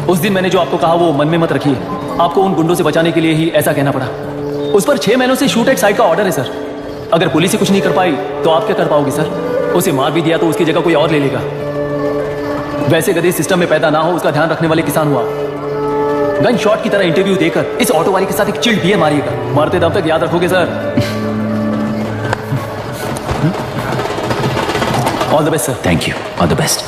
उस दिन मैंने जो आपको कहा वो मन में मत रखिए, आपको उन गुंडों से बचाने के लिए ही ऐसा कहना पड़ा। उस पर 6 महीनों से शूट एट साइट का ऑर्डर है सर। अगर पुलिस ही कुछ नहीं कर पाई तो आप क्या कर पाओगे सर? उसे मार भी दिया तो उसकी जगह कोई और ले लेगा। वैसे गधे सिस्टम में पैदा ना हो उसका ध्यान रखने वाले किसान हुआ। गन शॉट की तरह इंटरव्यू देकर इस ऑटो वाले के साथ एक चिल्ड बियर मारिएगा, मारते दम तक याद रखोगे sir. All the best sir. Thank you, all the best.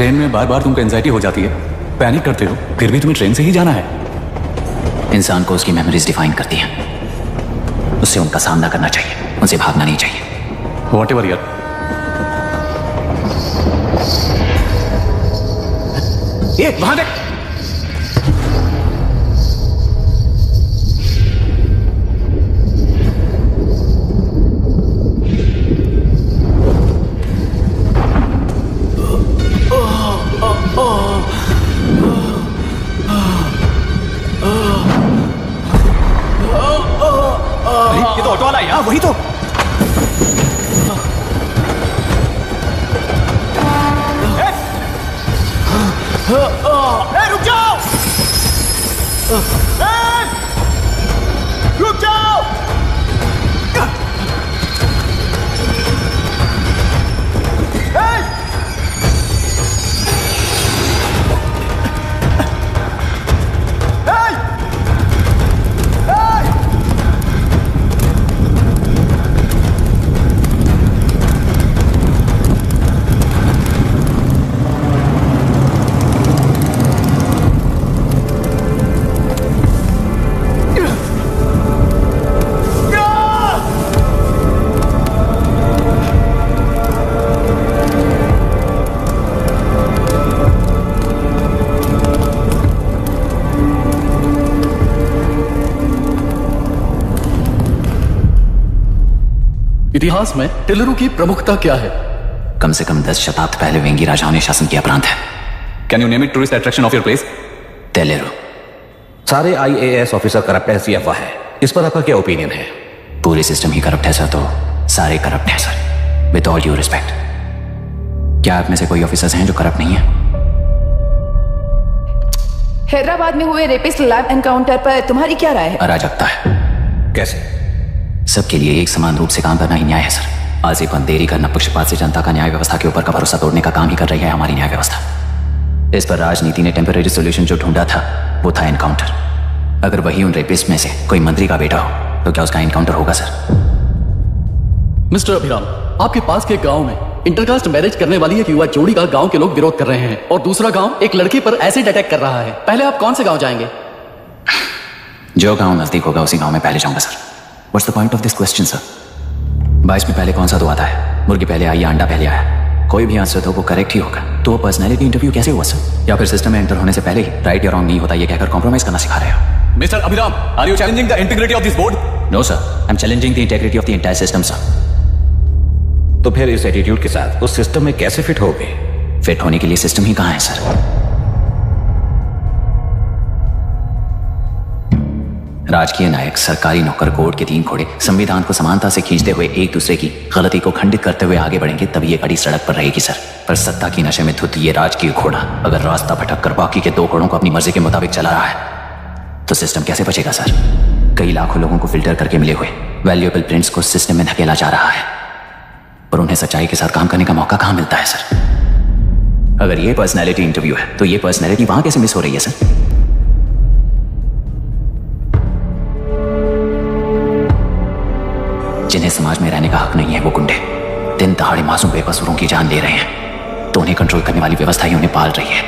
Train में बार बार तुमको एंजाइटी हो जाती है, पैनिक करते हो, फिर भी तुम्हें ट्रेन से ही जाना है। इंसान को उसकी मेमोरीज डिफाइन करती हैं। उससे उनका सामना करना चाहिए, उनसे भागना नहीं चाहिए। वॉट एवर यार। ये वहां देख। ये तो ऑटो वाला है यार, वही तो। रुक जाओ! रुक जाओ! इतिहास में टेलरों की प्रमुखता क्या है? कम से कम 10 शताब्द पहले वेंगी राजाओं ने शासन किया प्रांत है। Can you name it tourist attraction of your place? तेलेरो। सारे IAS ऑफिसर करप्ट है, ऐसी अफवाह है। इस पर आपका क्या ओपिनियन है? पूरे सिस्टम ही करप्ट है सर, तो सारे करप्ट हैं sir. With all due respect, क्या आप में से कोई ऑफिसर्स हैं जो करप्ट नहीं है? हैदराबाद में हुए रेपिस्ट लैब एनकाउंटर पर तुम्हारी क्या राय है? अराजकता है। कैसे? सबके लिए एक समान रूप से काम करना ही न्याय है सर। आजीवन देरी करना पक्षपात से जनता का न्याय व्यवस्था के ऊपर का भरोसा तोड़ने का काम ही कर रही है हमारी न्याय व्यवस्था। इस पर राजनीति ने टेम्पररी सोल्यूशन जो ढूंढा था वो था एनकाउंटर। अगर वही उन रेपिस्ट में से कोई मंत्री का बेटा हो तो क्या उसका एनकाउंटर होगा सर? मिस्टर अभिराम, आपके पास के गांव में इंटरकास्ट मैरिज करने वाली एक युवा जोड़ी का गांव के लोग विरोध कर रहे हैं और दूसरा गांव एक लड़की पर एसिड अटैक कर रहा है। पहले आप कौन से गांव जाएंगे? जो गांव नजदीक होगा उसी गांव में पहले जाऊंगा sir. What's the point of this question, sir? 22 में पहले कौन सा दो आता है? मुर्गी पहले आई या अंडा पहले आया? कोई भी आंसर तो वो करेक्ट ही होगा। तो वो पर्सनैलिटी इंटरव्यू कैसे हुआ सर? या फिर सिस्टम में एंटर होने से पहले ही राइट या रॉन्ग नहीं होता ये कहकर कॉम्प्रोमाइज करना सिखा रहे हो? Mister Abhiram, are you challenging the integrity of this board? No sir, I am challenging the integrity of the entire system sir. तो फिर इस एटीट्यूड के साथ उस सिस्टम में कैसे फिट होगे? फिट होने के लिए सिस्टम ही कहां है सर? राजकीय नायक, सरकारी नौकर, कोर्ट के 3 घोड़े संविधान को समानता से खींचते हुए एक दूसरे की गलती को खंडित करते हुए आगे बढ़ेंगे तभी ये गाड़ी सड़क पर रहेगी सर। पर सत्ता की नशे में धुत ये राजकीय घोड़ा अगर रास्ता भटक कर बाकी के 2 घोड़ों को अपनी मर्जी के मुताबिक चला रहा है तो सिस्टम कैसे बचेगा सर? कई लाखों लोगों को फिल्टर करके मिले हुए वैल्यूएबल प्रिंट्स को सिस्टम में धकेला जा रहा है पर उन्हें सच्चाई के साथ काम करने का मौका कहां मिलता है सर? अगर ये पर्सनैलिटी इंटरव्यू है तो ये पर्सनैलिटी वहां कैसे मिस हो रही है सर? जिन्हें समाज में रहने का हक नहीं है वो गुंडे दिन दहाड़े मासूम बेकसूरों की जान ले रहे हैं तो उन्हें कंट्रोल करने वाली व्यवस्था ही उन्हें पाल रही है।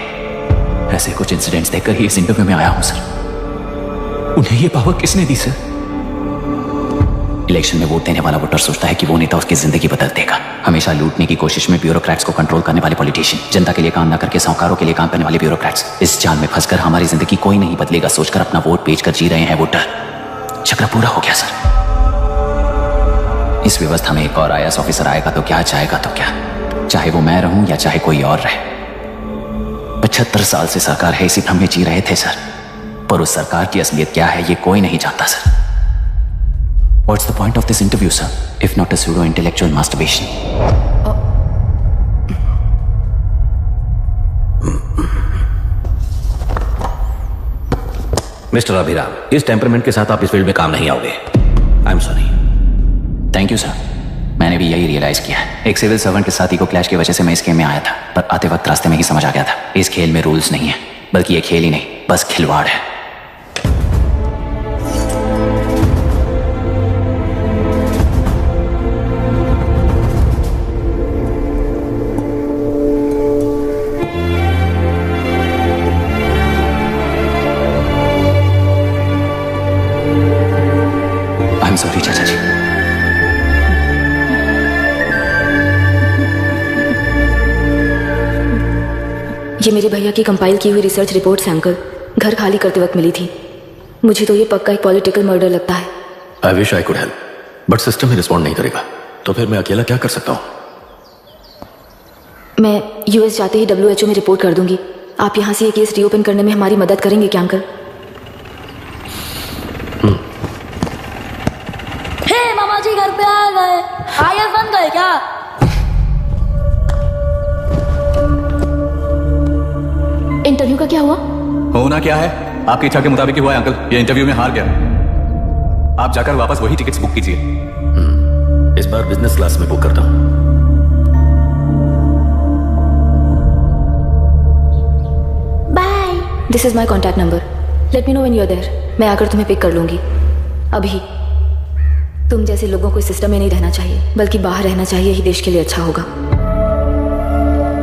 ऐसे कुछ इंसिडेंट्स देखकर ही इस इंटरव्यू में आया हूं सर। उन्हें ये पावर किसने दी सर? इलेक्शन में वोट देने वाला वोटर सोचता है कि वो नेता उसकी जिंदगी बदल देगा। हमेशा लूटने की कोशिश में ब्यूरोक्रेट्स को कंट्रोल करने वाले पॉलिटिशियन, जनता के लिए काम न करके साहूकारों के लिए काम करने वाले ब्यूरोक्रेट्स, इस जाल में फंसकर हमारी जिंदगी कोई नहीं बदलेगा सोचकर अपना वोट बेचकर जी रहे हैं वोटर। चक्र पूरा हो गया सर। इस व्यवस्था में एक और IAS ऑफिसर आएगा तो क्या, जाएगा तो क्या, चाहे वो मैं रहूं या चाहे कोई और रहे। 75 साल से सरकार है इसी भ्रम में जी रहे थे सर, पर उस सरकार की असलियत क्या है ये कोई नहीं जानता sir. What's the point of this interview, sir, if not a pseudo-intellectual masturbation? Mister Abhiram, इस टेम्परमेंट के साथ आप इस फील्ड में काम नहीं आओगे। आई am sorry. Thank you sir. मैंने भी यही रियलाइज किया है। एक सिविल सर्वेंट के साथी को क्लैश की वजह से मैं इस गेम में आया था, पर आते वक्त रास्ते में ही समझ आ गया था इस खेल में रूल्स नहीं है, बल्कि ये खेल ही नहीं बस खिलवाड़ है। ये मेरे भैया की कंपाइल की हुई रिसर्च रिपोर्ट है अंकल, घर खाली करते वक्त मिली थी। मुझे तो ये पक्का एक पॉलिटिकल मर्डर लगता है। I wish I could help, but system he respond नहीं करेगा, तो फिर मैं अकेला क्या कर सकता हूँ? मैं यूएस जाते ही WHO में रिपोर्ट कर दूंगी। आप यहाँ से ये केस रीओपन करने में हमारी मदद करेंगे क्या अंकल? हे मामा जी घर पे आ गए। IS बन गए क्या? इंटरव्यू का क्या हुआ? होना क्या है, आपकी इच्छा के मुताबिक ही हुआ है अंकल। ये इंटरव्यू में हार गया। आप जाकर वापस वही टिकट्स बुक कीजिए। इस बार बिजनेस क्लास में बुक करता हूँ। Bye. This is my contact number, let me know when you are there. मैं आकर तुम्हें पिक कर लूंगी। अभी तुम जैसे लोगों को इस सिस्टम में नहीं रहना चाहिए, बल्कि बाहर रहना चाहिए, ही देश के लिए अच्छा होगा।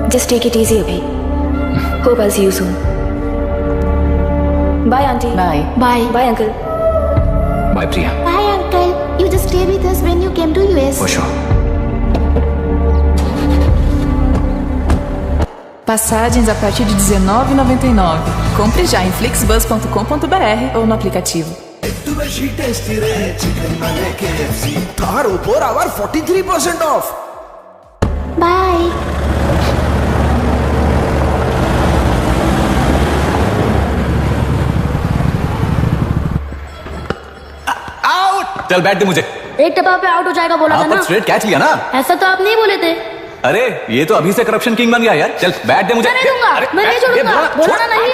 जस्ट टेक इट इजी अभी। Hope I see you soon. Bye aunty. Bye bye bye uncle. Bye Priya. Bye, Uncle. You just stay with us when you came to US. For sure. Passagens a partir de R$19,99. Compre já em flixbus.com.br ou no aplicativo. Thar upor our 43% off. Bye. चल बैठ दे मुझे। एक टपा पे out हो जाएगा बोला था ना। स्ट्रेट कैच लिया ना। ऐसा तो आप नहीं बोले थे। अरे ये तो अभी से करप्शन किंग बन गया यार। चल बैठ दे मुझे। मैं नहीं दूंगा, मैं नहीं छोड़ूंगा, बोला ना नहीं।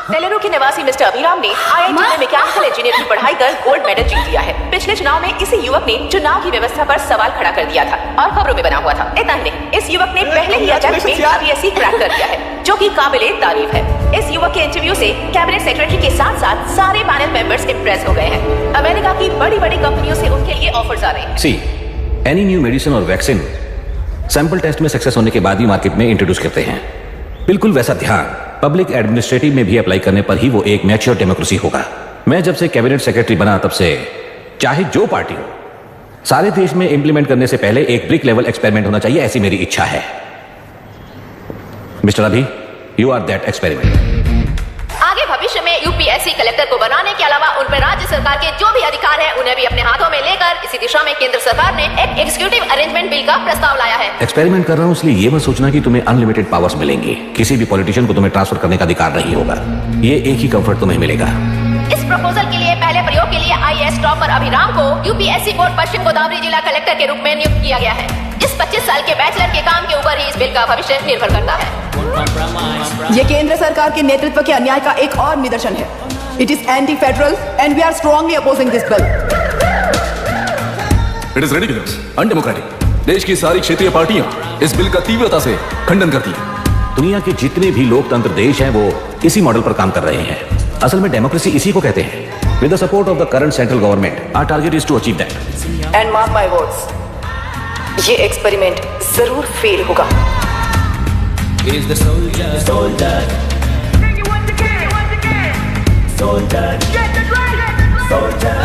तेलुरु के निवासी मिस्टर अभिराम ने IIT में मैकेनिकल इंजीनियरिंग की पढ़ाई कर गोल्ड मेडल जीत लिया है। पिछले चुनाव में इसी युवक ने चुनाव की व्यवस्था पर सवाल खड़ा कर दिया था और खबरों में बना हुआ था। इतना ही नहीं, इस युवक ने पहले ही अटेम्प्ट में IBSC क्रैक कर दिया है, जो कि काबिले तारीफ है। इस युवक के इंटरव्यू से कैबिनेट सेक्रेटरी के साथ साथ सारे पैनल मेंबर्स इम्प्रेस हो गए हैं। अमेरिका की बड़ी बड़ी कंपनियों से उनके लिए ऑफर्स आ रहे हैं। सी एनी न्यू मेडिसिन और वैक्सीन सैंपल टेस्ट में सक्सेस होने के बाद ही मार्केट में इंट्रोड्यूस करते हैं। बिल्कुल वैसा ध्यान पब्लिक एडमिनिस्ट्रेटिव में भी अप्लाई करने पर ही वो एक मैच्योर डेमोक्रेसी होगा। मैं जब से कैबिनेट सेक्रेटरी बना तब से चाहे जो पार्टी हो, सारे देश में इंप्लीमेंट करने से पहले एक ब्रिक लेवल एक्सपेरिमेंट होना चाहिए, ऐसी मेरी इच्छा है। मिस्टर अभी, यू आर दैट एक्सपेरिमेंट। आगे भविष्य में यूपीएससी कलेक्टर को बनाने के अलावा उन पर राज्य सरकार के जो भी अधिकार है उन्हें भी अपने हाथों में लेकर इसी दिशा में केंद्र सरकार ने एक एग्जीक्यूटिव अरेंजमेंट बिल का प्रस्ताव लाया है। एक्सपेरिमेंट कर रहा हूं इसलिए ये मत सोचना कि तुम्हें अनलिमिटेड पावर्स मिलेंगे। किसी भी पॉलिटिशियन को तुम्हें ट्रांसफर करने का अधिकार नहीं होगा। ये एक ही कंफर्ट तुम्हें मिलेगा। इस प्रपोजल के लिए पहले प्रयोग के लिए IAS टॉपर अभिराम को यूपीएससी बोर्ड पश्चिम गोदावरी जिला कलेक्टर के रूप में नियुक्त किया गया है। इस 25 साल के बैचलर के काम के ऊपर ही इस बिल का भविष्य निर्भर करता है। ये केंद्र सरकार के नेतृत्व के अन्याय का एक और निदर्शन है। It is anti federal and we are strongly opposing this bill. It is ridiculous, undemocratic. देश की सारी क्षेत्रीय पार्टियां इस बिल का तीव्रता से खंडन करती हैं। दुनिया के जितने भी लोकतंत्र देश हैं वो इसी मॉडल पर काम कर रहे हैं। असल में डेमोक्रेसी इसी को कहते हैं। With the support of the current central government, our target is to achieve that. And mark my words, ये एक्सपेरिमेंट जरूर फेल होगा। Is the soldier, soldier, soldier, soldier.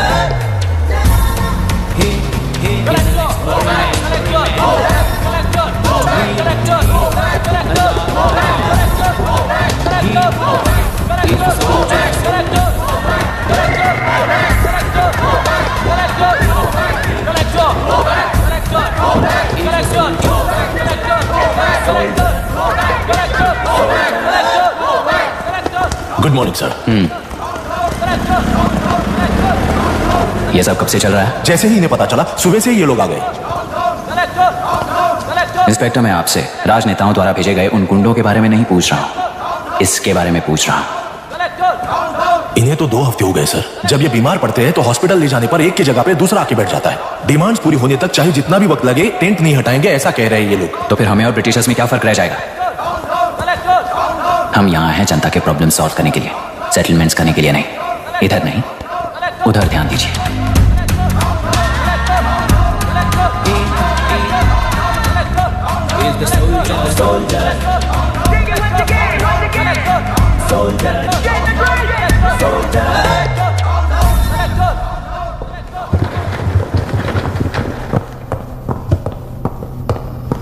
Good morning sir. ये सब कब से चल रहा है? जैसे ही इन्हें पता चला सुबह से ही ये लोग आ गए। इंस्पेक्टर, मैं आपसे राजनेताओं द्वारा भेजे गए उन गुंडों के बारे में नहीं पूछ रहा हूं, इसके बारे में पूछ रहा हूं। इन्हें तो 2 हफ्ते हो गए सर। जब ये बीमार पड़ते हैं तो हॉस्पिटल ले जाने पर एक की जगह पे दूसरा आके बैठ जाता है। डिमांड्स पूरी होने तक चाहे जितना भी वक्त लगे टेंट नहीं हटाएंगे, ऐसा कह रहे हैं ये लोग। तो फिर हमें और ब्रिटिशर्स में क्या फर्क रह जाएगा? हम यहाँ हैं जनता के प्रॉब्लम सॉल्व करने के लिए, सेटलमेंट्स करने के लिए नहीं। इधर नहीं, उधर ध्यान दीजिए।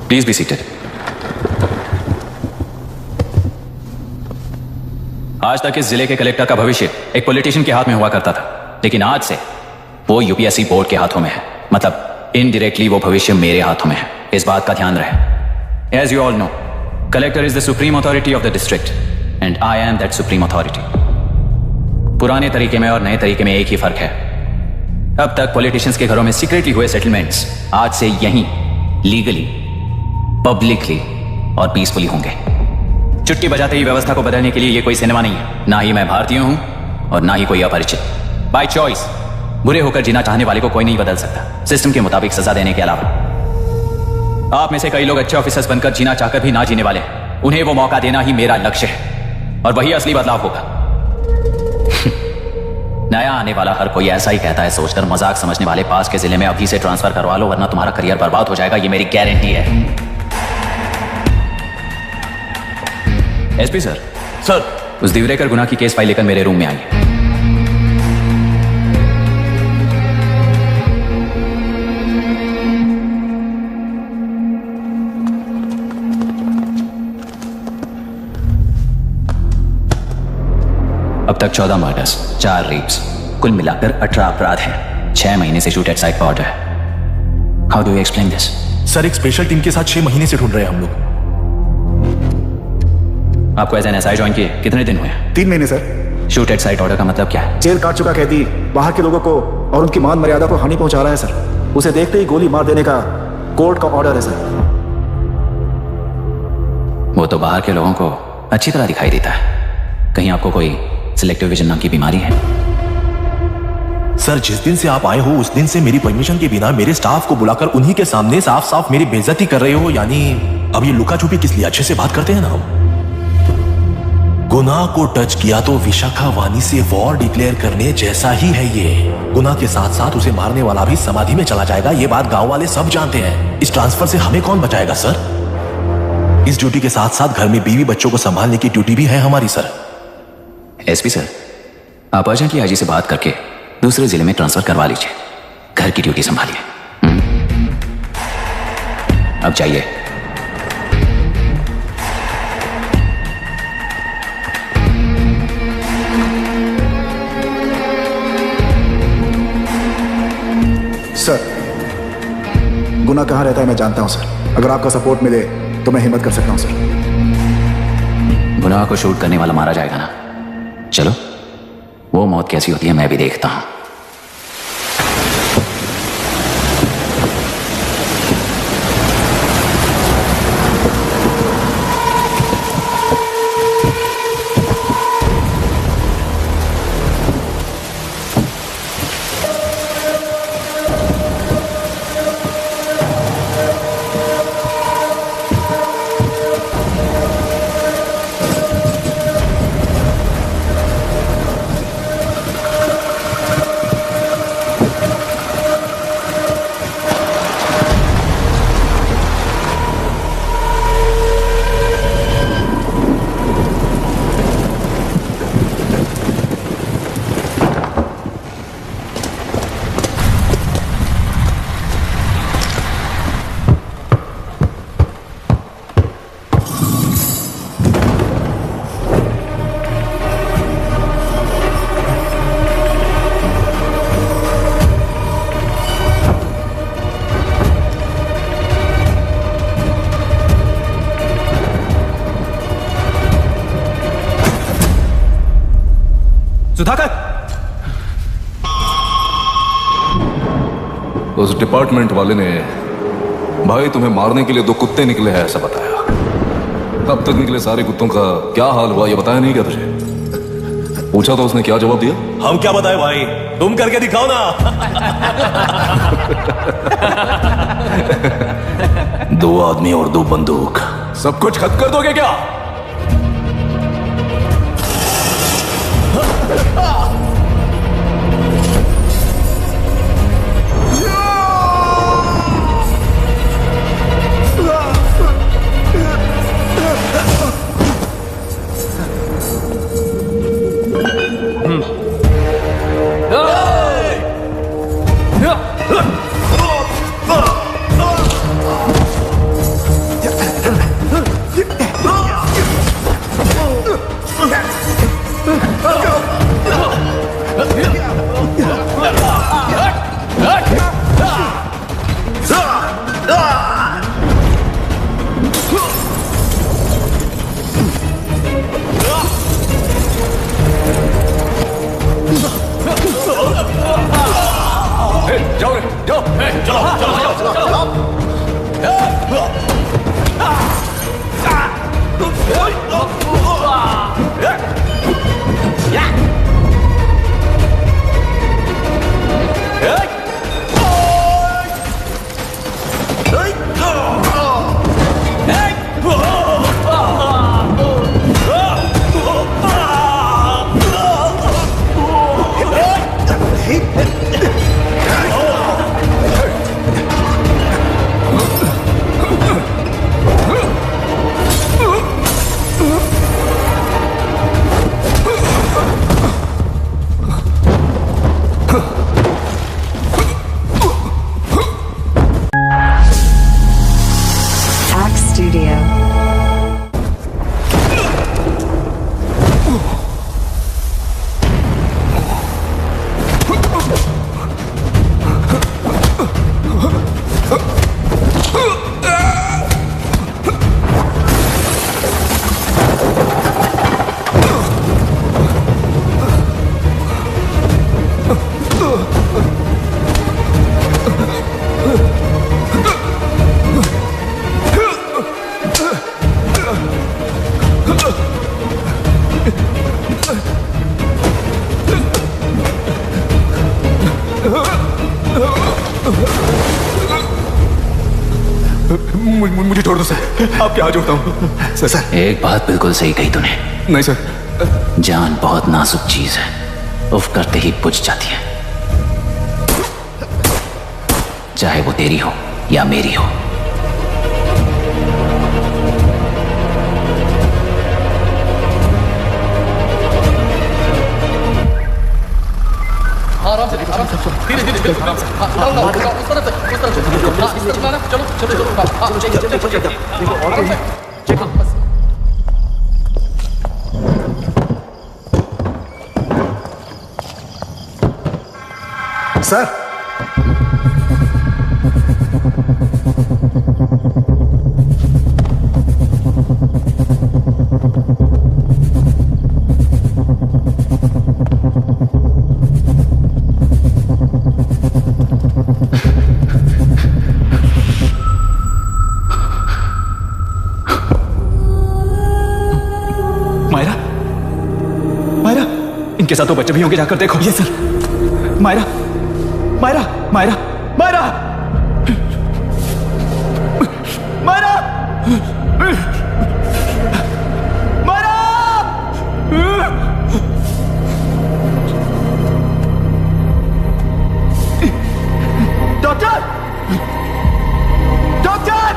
Please be seated. आज तक इस जिले के कलेक्टर का भविष्य एक पॉलिटिशियन के हाथ में हुआ करता था, लेकिन आज से वो यूपीएससी बोर्ड के हाथों में है। मतलब इनडायरेक्टली वो भविष्य मेरे हाथों में है। इस बात का ध्यान रहे। As you all know, collector is the supreme authority of the district and I am that supreme authority. पुराने तरीके में और नए तरीके में एक ही फर्क है। अब तक पॉलिटिशियंस के घरों में सीक्रेटली हुए सेटलमेंट्स आज से यहीं लीगली, पब्लिकली और पीसफुली होंगे। चुटकी बजाते ही व्यवस्था को बदलने के लिए ये कोई सिनेमा नहीं है। ना ही मैं भारतीय हूं और ना ही कोई अपरिचित। बाय चॉइस बुरे होकर जीना चाहने वाले को कोई नहीं बदल सकता, सिस्टम के मुताबिक सजा देने के अलावा। आप में से कई लोग अच्छे ऑफिसर्स बनकर जीना चाहकर भी ना जीने वाले हैं। उन्हें वो मौका देना ही मेरा लक्ष्य है और वही असली बदलाव होगा। नया आने वाला हर कोई ऐसा ही कहता है सोचकर मजाक समझने वाले पास के जिले में अभी से ट्रांसफर करवा लो वरना तुम्हारा करियर बर्बाद हो जाएगा। ये मेरी गारंटी है। SP sir. सर। उस दिवरेकर गुना की केस फाइल लेकर मेरे रूम में आइए। अब तक 14 मर्डर्स, 4 रेप्स, कुल मिलाकर 18 अपराध हैं। 6 महीने से शूट एट साइट पर ऑर्डर है। How do you explain this? Sir, एक स्पेशल टीम के साथ 6 महीने से ढूंढ रहे हैं हम लोग। आपको एज एन एसआई ज्वाइन किए कितने दिन हुए? 3 महीने sir. Shoot at site order का मतलब क्या है? जेल काट चुका कैदी बाहर के लोगों को और उनकी मान मर्यादा को हानि पहुंचा रहा है सर। उसे देखते ही गोली मार देने का कोर्ट का ऑर्डर है सर। वो तो बाहर के लोगों को अच्छी तरह दिखाई देता है। कहीं आपको कोई सिलेक्टिव विजन नाम की बीमारी है? सर, जिस दिन से आप आए हो उस दिन से मेरी परमिशन के बिना मेरे स्टाफ को बुलाकर उन्हीं के सामने साफ साफ मेरी बेइज्जती कर रहे हो। यानी अब ये लुका छुपी किस लिए? अच्छे से बात करते हैं ना हम। गुनाह को टच किया तो विशाखा वानी से वॉर डिक्लेयर करने जैसा ही है ये। गुनाह के साथ साथ उसे मारने वाला भी समाधि में चला जाएगा। ये बात गांव वाले सब जानते हैं। इस ट्रांसफर से हमें कौन बचाएगा सर? इस ड्यूटी के साथ साथ घर में बीवी बच्चों को संभालने की ड्यूटी भी है हमारी सर। एसपी सर, आप अर्जेंटली आईजी से बात करके दूसरे जिले में ट्रांसफर करवा लीजिए। घर की ड्यूटी संभालिए। अब जाइए। सर, गुना कहाँ रहता है मैं जानता हूं सर। अगर आपका सपोर्ट मिले तो मैं हिम्मत कर सकता हूं सर। गुनाह को शूट करने वाला मारा जाएगा ना? चलो, वो मौत कैसी होती है मैं भी देखता हूं। सुधाकर, उस डिपार्टमेंट वाले ने भाई तुम्हें मारने के लिए 2 कुत्ते निकले हैं ऐसा बताया। अब तक निकले सारे कुत्तों का क्या हाल हुआ ये बताया नहीं क्या तुझे? पूछा तो उसने क्या जवाब दिया? हम क्या बताए भाई, तुम करके दिखाओ ना। 2 आदमी और 2 बंदूक, सब कुछ खत्म कर दोगे क्या? जाओ रे, जाओ, चलो। मुझे छोड़ दो सर, आपके हाथ जोड़ता हूँ सर। एक बात बिल्कुल सही कही तूने। नहीं सर। जान बहुत नाजुक चीज है, उफ करते ही बुझ जाती है, चाहे वो तेरी हो या मेरी हो। आराम से धीरे धीरे आराम से। उस तरफ से चलो। सर, मायरा, मायरा, इनके साथ तो बच्चे भी होंगे, जाकर देखो। ये sir. Myra, Myra, Myra, Myra, Myra, Myra, doctor, doctor.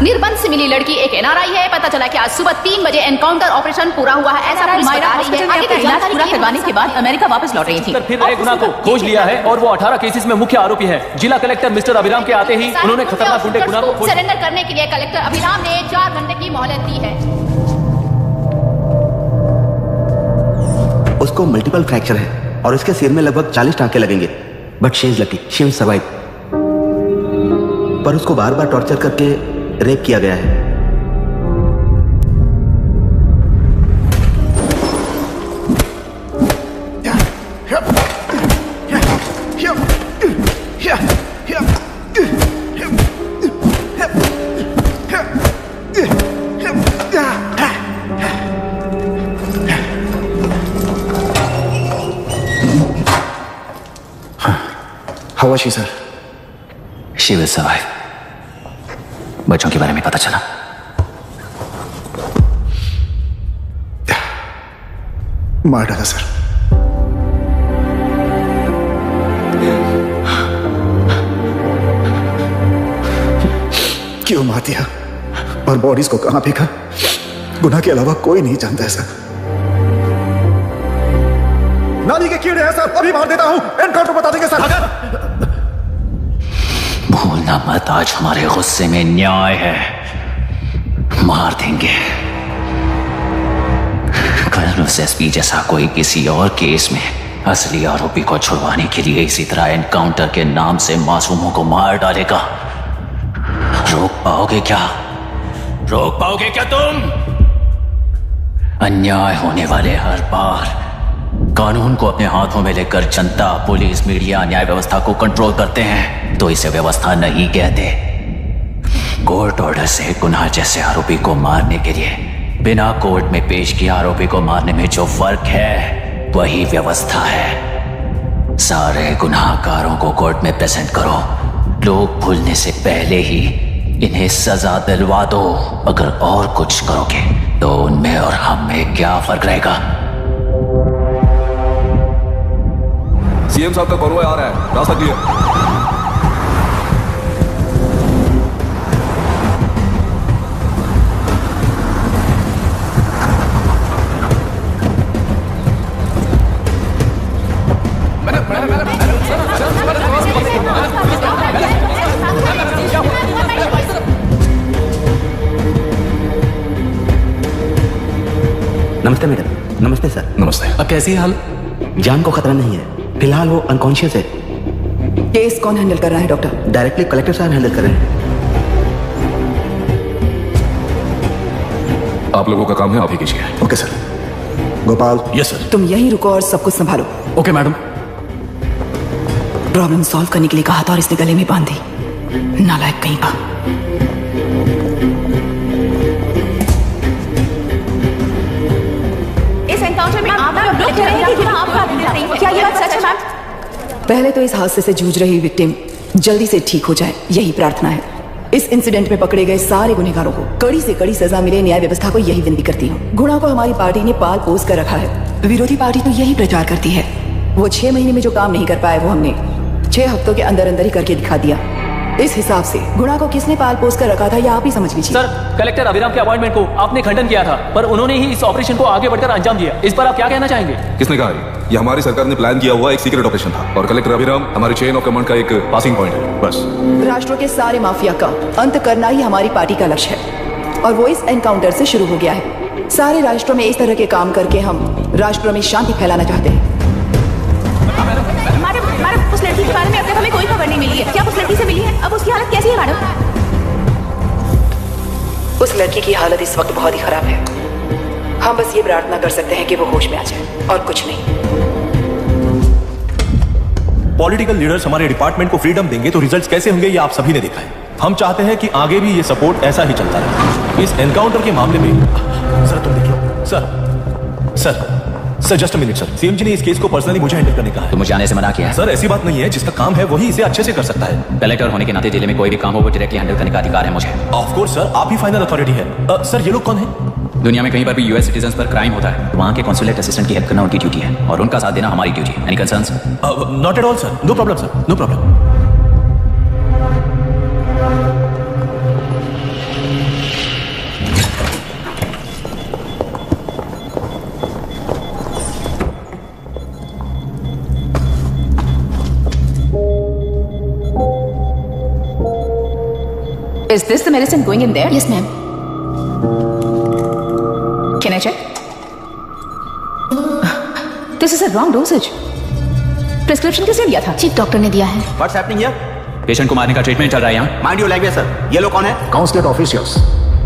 निर्बंध से मिली लड़की एक एनआरआई है। पता चला कि आज सुबह 3 बजे एनकाउंटर ऑपरेशन पूरा हुआ है, ऐसा पुलिस बता रही है। आगे का इलाज पूरा करवाने के बाद अमेरिका वापस लौट रही थी। फिर नए गुना को खोज लिया है और वो 18 केसेस में मुख्य आरोपी है। जिला कलेक्टर मिस्टर अभिराम के आते ही उन्होंने खतरनाक गुंडे गुना को सरेंडर करने के लिए कलेक्टर अभिराम ने 4 घंटे की मोहलत दी है। उसको मल्टीपल फ्रैक्चर है और इसके सिर में लगभग 40 टांके लगेंगे, but she is lucky, she will survive. पर उसको बार बार टॉर्चर करके रेप किया गया है। How was she, sir? She will survive. बच्चों के बारे में पता चला? मार डाला सर। क्यों मार दिया और बॉडीज को कहां फेंका, गुनाह के अलावा कोई नहीं जानता है सर। नानी के कीड़े हैं सर, अभी मार देता हूं, एनकाउंटर बता देंगे सर। भूलना मत, आज हमारे गुस्से में न्याय है, मार देंगे। कल उस एसपी जैसा कोई किसी और केस में असली आरोपी को छुड़वाने के लिए इसी तरह एनकाउंटर के नाम से मासूमों को मार डालेगा। रोक पाओगे क्या? रोक पाओगे क्या तुम? अन्याय होने वाले हर बार कानून को अपने हाथों में लेकर जनता, पुलिस, मीडिया, न्याय व्यवस्था को कंट्रोल करते हैं तो इसे व्यवस्था नहीं कहते। कोर्ट ऑर्डर से गुनाह जैसे आरोपी को मारने के लिए बिना कोर्ट में पेश किए आरोपी को मारने में जो फर्क है वही व्यवस्था है। सारे गुनाहगारों को कोर्ट में प्रेजेंट करो। लोग भूलने से पहले ही इन्हें सजा दिलवा दो। अगर और कुछ करोगे तो उनमें और हम में क्या फर्क रहेगा? सीएम साहब का कॉन्वॉय आ रहा है, रास्ता क्लियर। नमस्ते मैडम। नमस्ते सर। नमस्ते। अब कैसी हाल? जान को खतरा नहीं है, फिलहाल वो अनकॉन्शियस है। केस कौन हैंडल कर रहा है डॉक्टर? डायरेक्टली कलेक्टर साहब हैंडल कर रहे हैं। आप लोगों का काम है, आप ही कीजिए। Okay sir. Gopal. Yes sir. तुम यहीं रुको और सब कुछ संभालो। Okay madam. प्रॉब्लम सॉल्व करने के लिए कहा था और इसने गले में बांध दी। नालायक कहीं का। इस एनकाउंटर में आप लोग कह रहे हैं कि आपका क्या ये बात सच है मैम? पहले तो इस हादसे से जूझ रही विक्टिम जल्दी से ठीक हो जाए, यही प्रार्थना है। इस इंसिडेंट में पकड़े गए सारे गुनहगारों को कड़ी से कड़ी सजा मिले, न्याय व्यवस्था को यही विनती करती हूँ। गुणा को हमारी पार्टी ने पाल पोस कर रखा है। विरोधी पार्टी तो यही प्रचार करती है। वो 6 महीने में जो काम नहीं कर पाए वो हमने 6 हफ्तों के अंदर अंदर ही करके दिखा दिया। इस हिसाब से गुणा को किसने पाल पोस कर रखा था या आप ही समझ लीजिए। सर, कलेक्टर अभिराम के अपॉइंटमेंट को आपने खंडन किया था, पर उन्होंने ही इस ऑपरेशन को आगे बढ़कर अंजाम दिया। इस पर आप क्या कहना चाहेंगे? किसने कहा? ये हमारी सरकार ने प्लान किया हुआ एक सीक्रेट ऑपरेशन था और कलेक्टर अभिराम हमारे चेन ऑफ कमांड का एक पासिंग पॉइंट है, बस। राष्ट्र के सारे माफिया का अंत करना ही हमारी पार्टी का लक्ष्य है और वो इस एनकाउंटर से शुरू हो गया है। सारे राष्ट्रों में इस तरह के काम करके हम राष्ट्रों में शांति फैलाना चाहते हैं। मैडम, उस लड़की के बारे में अब तक हमें कोई खबर नहीं मिली है। क्या उस लड़की से मिली है? अब उसकी हालत कैसी है मैडम? उस लड़की की हालत इस वक्त बहुत ही खराब है। हम बस ये प्रार्थना कर सकते हैं कि वो होश में आ जाए और कुछ नहीं। पॉलिटिकल लीडर्स हमारे डिपार्टमेंट को फ्रीडम देंगे तो रिजल्ट्स कैसे होंगे ये आप सभी ने देखा है। हम चाहते हैं कि आगे भी ये सपोर्ट ऐसा ही चलता रहे। इस एनकाउंटर के मामले में सर तुम देख लो। Sir just a minute sir. CM ji ने इस केस को पर्सनली मुझे हैंडल करने का है। तो मुझे आने से मना किया है। सर ऐसी बात नहीं है, जिसका काम है वही इसे अच्छे से कर सकता है। कलेक्टर होने के नाते जिले में कोई भी काम हो वो डायरेक्टली हैंडल करने का अधिकार है मुझे। ऑफ कोर्स सर, आप ही फाइनल अथॉरिटी है। सर ये लोग कौन है? दुनिया में कहीं पर भी यूएस सिटीजन्स पर क्राइम होता है तो वहाँ के कॉन्सुलेट असिस्टेंट की हेल्प करना उनकी ड्यूटी है और उनका साथ देना हमारी ड्यूटी है। Any concerns? Not at all sir. No problem sir, no problem. Is this the medicine going in there? Yes, ma'am. Can I check? This is a wrong dosage. Prescription किसने दिया था? चीफ डॉक्टर ने दिया है। What's happening here? Patient को मारने का treatment चल रहा है यहाँ। Mind your language, sir. ये लोग कौन है? Consulate officials.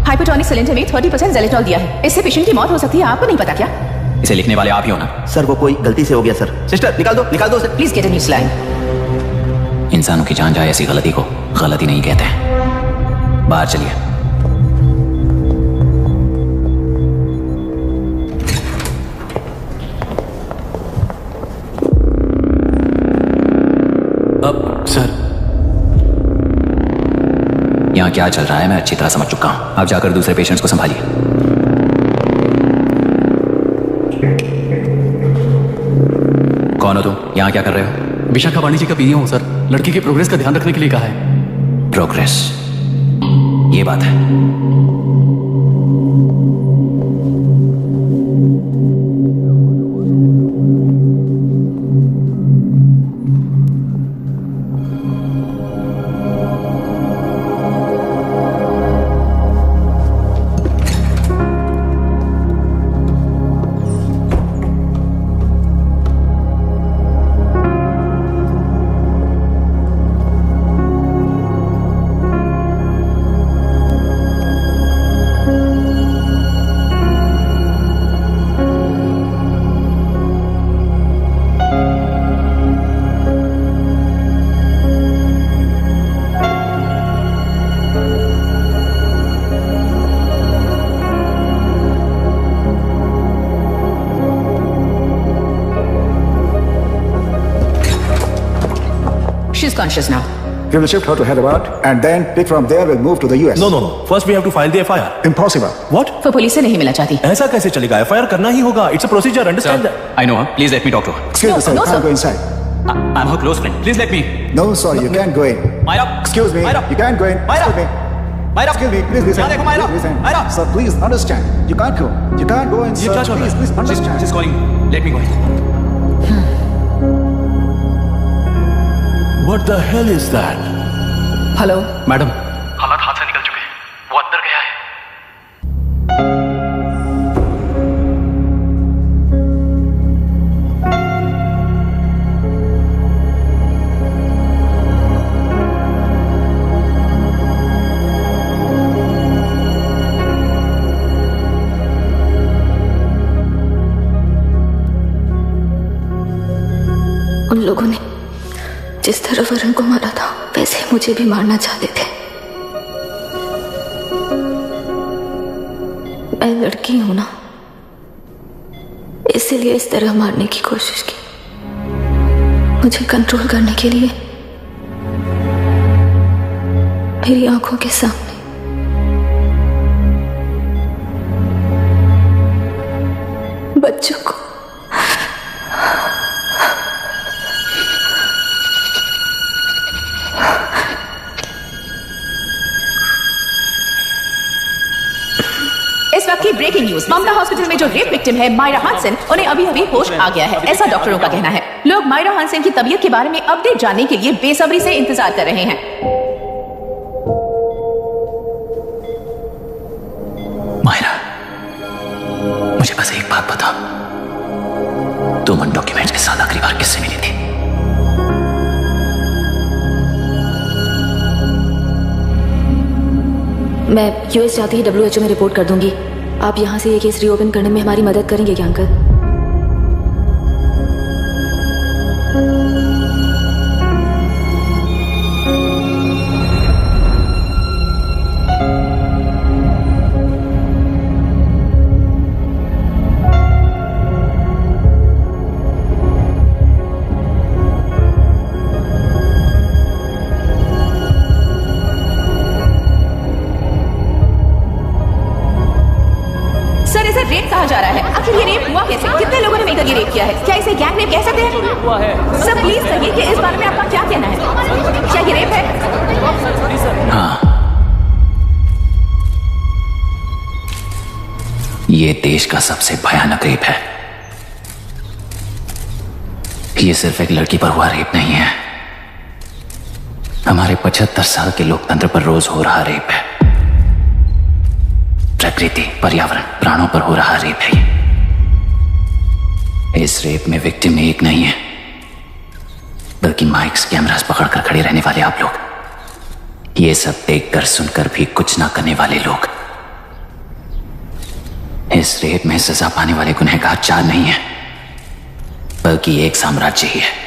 हाइपोटोनिक सिलेंडर में 30% ज़ेलेटॉल दिया है। इससे पेशेंट की मौत हो सकती है, आपको नहीं पता क्या? इसे लिखने वाले आप ही हो ना? सर वो कोई गलती से हो गया सर। सिस्टर निकाल दो sir. Please get a new saline. इंसानों की जान जाए ऐसी गलती को गलती नहीं कहते हैं। बाहर चलिए। अब सर यहाँ क्या चल रहा है मैं अच्छी तरह समझ चुका हूँ। आप जाकर दूसरे पेशेंट्स को संभालिए। कौन हो तुम? यहाँ क्या कर रहे हो? विशाखावाणी जी का पीए हूँ सर। लड़की के प्रोग्रेस का ध्यान रखने के लिए कहा है। प्रोग्रेस, ये बात है। is conscious now. We will shift her to Hyderabad and then pick from there. We'll move to the US. No. First we have to file the FIR. Impossible. What? वो पुलिस से नहीं मिलना चाहती. ऐसा कैसे चलेगा? FIR करना ही होगा. It's a procedure. Understand that? I know her. Please let me talk to her. Excuse me, sir. You can't go inside. I'm her close friend. Please let me. No, sorry, you can't go in. Myra. Excuse me. Myra. You can't go in. Myra. Excuse me. Myra. Excuse me. Please listen. यहाँ देखो Myra. Please listen. Myra. Sir, please understand. You can't go. You can't go in, ये sir. क्या चल रहा है? Please understand. She's calling. Let me go in. What the hell is that? Hello madam, हालात हाथ से निकल चुके हैं, वो अंदर गया है। उन लोगों ने जिस तरह वरुण को मारा था वैसे ही मुझे भी मारना चाहते थे। मैं लड़की हूं ना, इसीलिए इस तरह मारने की कोशिश की। मुझे कंट्रोल करने के लिए मेरी आंखों के सामने बच्चों को इस वक्त की ब्रेकिंग न्यूज। मामला हॉस्पिटल में जो रेप विक्टिम है मायरा हानसन, उन्हें अभी अभी होश आ गया है, ऐसा डॉक्टरों का कहना है। लोग मायरा हानसन की तबीयत के बारे में अपडेट जानने के लिए बेसब्री से इंतजार कर रहे हैं। मायरा, मुझे बस एक बात बता, तुम उन डॉक्यूमेंट्स के साथ आखिरी बार किससे मिली थी? मैं यूएस जाते ही WHO में रिपोर्ट कर दूंगी। आप यहाँ से ये केस रीओपन करने में हमारी मदद करेंगे क्या अंकल? रेप कहा जा रहा है, आखिर ये रेप हुआ कैसे? कितने लोगों ने मिलकर ये रेप किया है? क्या इसे गैंग रेप कह सकते हैं? सर प्लीज कहिए कि इस बारे में आपका क्या कहना है? क्या ये रेप है? हाँ, ये देश का सबसे भयानक रेप है। ये सिर्फ एक लड़की पर हुआ रेप नहीं है, हमारे 75 साल के लोकतंत्र पर रोज हो रहा रेप है। प्रकृति, पर्यावरण, प्राणों पर हो रहा रेप है। इस रेप में विक्टिम एक नहीं है, बल्कि माइक्स, कैमरास पकड़कर खड़े रहने वाले आप लोग, ये सब देखकर सुनकर भी कुछ ना करने वाले लोग। इस रेप में सजा पाने वाले गुनहगार 4 नहीं है, बल्कि एक साम्राज्य ही है।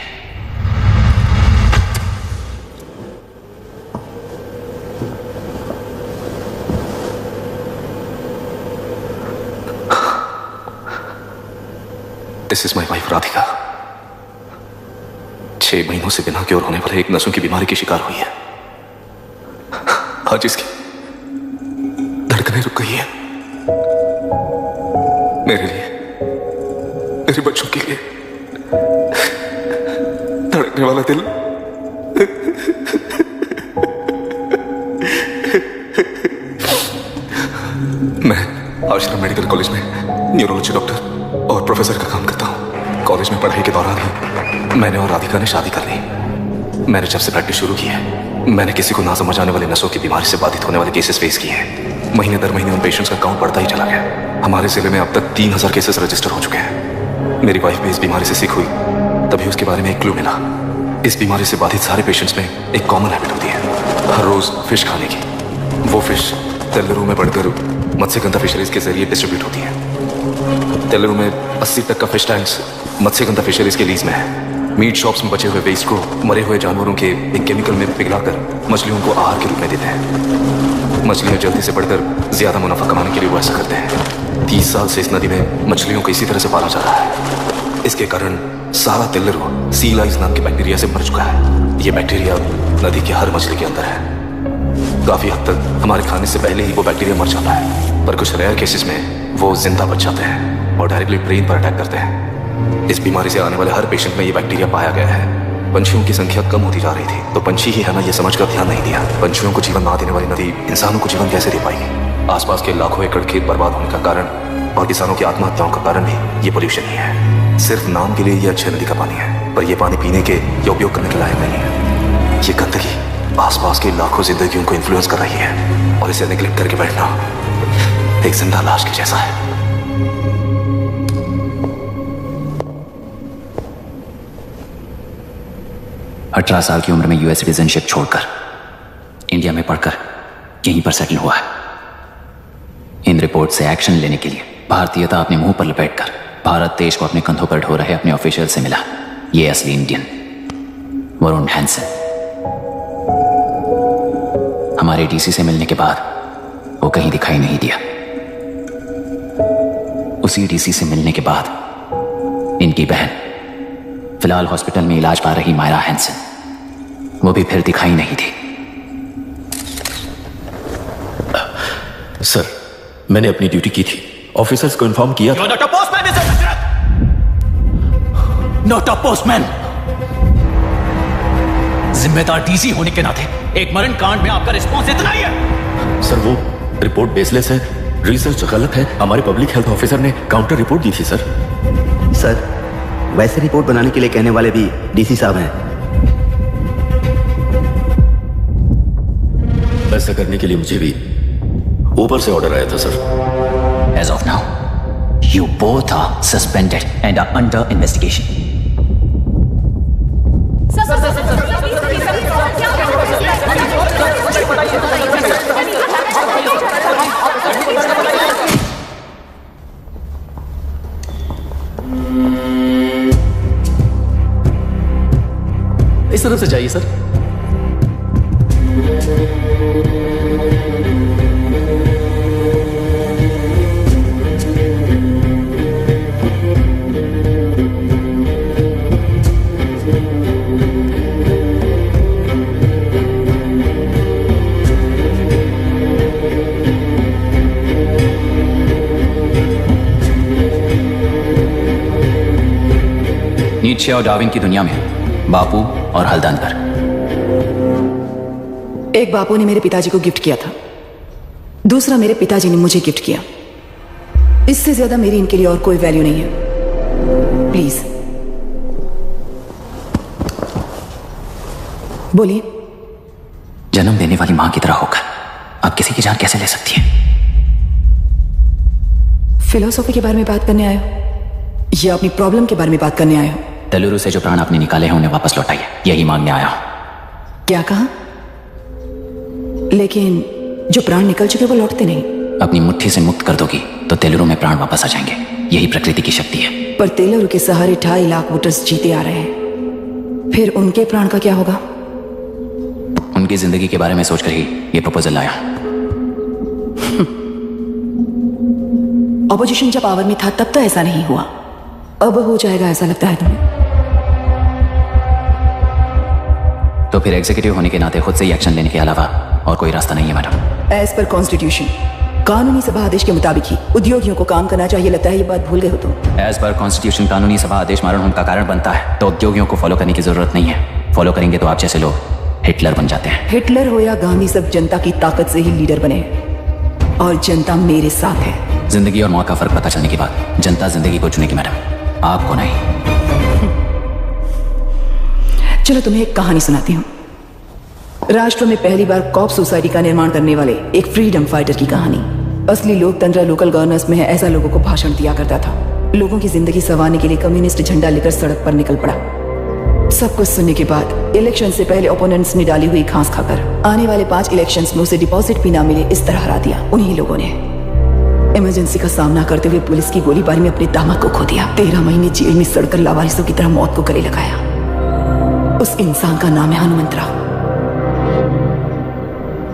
This is my wife Radhika. 6 महीनों से बिना क्योर होने वाले एक नसों की बीमारी की शिकार हुई है। आज इसकी धड़कनें रुक गई है। मेरे लिए, मेरे बच्चों के लिए धड़कने वाला दिल मैं आश्रम मेडिकल कॉलेज में न्यूरोलॉजी डॉक्टर और प्रोफेसर का काम करता हूँ। कॉलेज में पढ़ाई के दौरान ही मैंने और राधिका ने शादी कर ली। मैंने जब से प्रैक्टिस शुरू की है, मैंने किसी को ना समझ आने वाली नसों की बीमारी से बाधित होने वाले केसेस फेस किए हैं। महीने दर महीने उन पेशेंट्स का काउंट बढ़ता ही चला गया। हमारे जिले में अब तक 3000 केसेस रजिस्टर हो चुके हैं। मेरी वाइफ भी इस बीमारी से सिक हुई, तभी उसके बारे में एक क्लू मिला। इस बीमारी से बाधित सारे पेशेंट्स में एक कॉमन हैबिट होती है, हर रोज फिश खाने की। वो फिश तेलरू में बढ़कर मत्स्यगंधा फिशरीज के जरिए डिस्ट्रीब्यूट होती है। तेलरू में 80% फिश टैंक्स मत्स्यगंधा फिशरीज के लीज में है। मीट शॉप्स में बचे हुए वेस्ट को मरे हुए जानवरों के एक केमिकल में पिघलाकर मछलियों को आहार के रूप में देते हैं। मछलियां जल्दी से बढ़कर ज्यादा मुनाफा कमाने के लिए वो ऐसा करते हैं। 30 साल से इस नदी में मछलियों को इसी तरह से पाला जा रहा है। इसके कारण सारा तेलरू सी लाइस नाम के बैक्टीरिया से मर चुका है। ये बैक्टीरिया नदी की हर मछली के अंदर है। काफी हद तक हमारे खाने से पहले ही वो बैक्टीरिया मर जाता है, पर कुछ रेयर केसेस में वो जिंदा बच जाते हैं और डायरेक्टली ब्रेन पर अटैक करते हैं। इस बीमारी से आने वाले हर पेशेंट में ये बैक्टीरिया पाया गया है। पंछियों की संख्या कम होती जा रही थी, तो पंछी ही है ना, ये समझकर ध्यान नहीं दिया। पंछियों को जीवन ना देने वाली नदी इंसानों को जीवन कैसे दे पाएगी? आसपास के लाखों एकड़ खेत बर्बाद होने का कारण और किसानों की आत्महत्याओं का कारण भी ये पोल्यूशन ही है। सिर्फ नाम के लिए ये अच्छे नदी का पानी है, पर यह पानी पीने के या उपयोग करने के लायक नहीं है। ये गंदगी आसपास की लाखों जिंदगियों को इन्फ्लुएंस कर रही है और इसे नेग्लेक्ट करके बैठना एक जिंदा लाश के जैसा है। अठारह साल की उम्र में यूएस सिटीजनशिप छोड़कर इंडिया में पढ़कर यहीं पर सेटल हुआ है। इन रिपोर्ट से एक्शन लेने के लिए भारतीयता अपने मुंह पर लपेटकर भारत देश को अपने कंधों पर ढो रहे अपने ऑफिशियल से मिला ये असली इंडियन वरुण हैंसन। हमारे डीसी से मिलने के बाद वो कहीं दिखाई नहीं दिया। उसी डीसी से मिलने के बाद इनकी बहन फिलहाल हॉस्पिटल में इलाज पा रही मायरा हैंसन, वो भी फिर दिखाई नहीं थी। सर, मैंने अपनी ड्यूटी की थी, ऑफिसर्स को इन्फॉर्म किया था। You're not a postman, Mr. Dashrath! Not a postman! जिम्मेदार डीसी होने के नाते एक मरण कांड में आपका रिस्पॉन्स इतना ही है। सर, वो रिपोर्ट बेसलेस है, रिसर्च गलत है। हमारे पब्लिक हेल्थ ऑफिसर ने काउंटर रिपोर्ट दी थी सर। सर, वैसे रिपोर्ट बनाने के लिए कहने वाले भी डीसी साहब हैं। ऐसा करने के लिए मुझे भी ऊपर से ऑर्डर आया था sir. As of now, you both are suspended and are under investigation. इस तरफ से जाइए सर। नीचे और डार्विन की दुनिया में बापू और हल्दानकर। एक बापू ने मेरे पिताजी को गिफ्ट किया था, दूसरा मेरे पिताजी ने मुझे गिफ्ट किया। इससे ज्यादा मेरी इनके लिए और कोई वैल्यू नहीं है। प्लीज बोलिए। जन्म देने वाली मां की तरह होकर आप किसी की जान कैसे ले सकती हैं? फिलोसॉफी के बारे में बात करने आए हो या अपनी प्रॉब्लम के बारे में बात करने आए हो? तेलुरु से जो प्राण आपने निकाले हैं उन्हें वापस लौटाइए, यही मांगने आया हूं। क्या कहा? लेकिन जो प्राण निकल चुके वो लौटते नहीं। अपनी मुट्ठी से मुक्त कर दोगी तो तेलुरु में प्राण वापस आ जाएंगे, यही प्रकृति की शक्ति है। पर तेलुरु के सहारे 2.5 लाख वोटर्स जीते आ रहे हैं, फिर उनके प्राण का क्या होगा? उनकी जिंदगी के बारे में सोचकर ही ये प्रपोजल लाया। ऑपोजिशन जब पावर में था तब तो ऐसा नहीं हुआ, अब हो जाएगा ऐसा लगता है तुम्हें? तो फिर एग्जीक्यूटिव होने के नाते खुद से ही एक्शन लेने के अलावा और कोई रास्ता नहीं है मैडम। एज पर कॉन्स्टिट्यूशन कानूनी सभा आदेश के मुताबिक ही उद्योगियों को काम करना चाहिए। लगता है ये बात भूल गए हो तुम। एज पर कॉन्स्टिट्यूशन कानूनी सभा आदेश मरण होने का कारण बनता है, तो उद्योगियों को फॉलो करने की जरूरत नहीं है। फॉलो करेंगे तो आप जैसे लोग हिटलर बन जाते हैं। हिटलर हो या गांधी, सब जनता की ताकत से ही लीडर बने और जनता मेरे साथ है। जिंदगी और मौत का फर्क पता चलने के बाद जनता जिंदगी को चुनेगी मैडम, आपको नहीं। चलो तुम्हें एक कहानी सुनाती हूँ। राष्ट्र में पहली बार कॉप सोसाइटी का निर्माण करने वाले एक फ्रीडम फाइटर की कहानी। असली लोकतंत्र लोकल गवर्नेंस में है, ऐसा लोगों को भाषण दिया करता था। लोगों की जिंदगी संवारने के लिए कम्युनिस्ट झंडा लेकर सड़क पर निकल पड़ा। सब कुछ सुनने के बाद इलेक्शन से पहले ओपोनेंट्स ने डाली हुई घास खाकर आने वाले 5 इलेक्शंस में उसे डिपॉजिट भी ना मिले इस तरह हरा दिया। उन्हीं लोगों ने इमरजेंसी का सामना करते हुए पुलिस की गोलीबारी में अपने दामाद को खो दिया। 13 महीने जेल में सड़कर लावारिसों की तरह मौत को गले लगाया। उस इंसान का नाम है हनुमंतराव।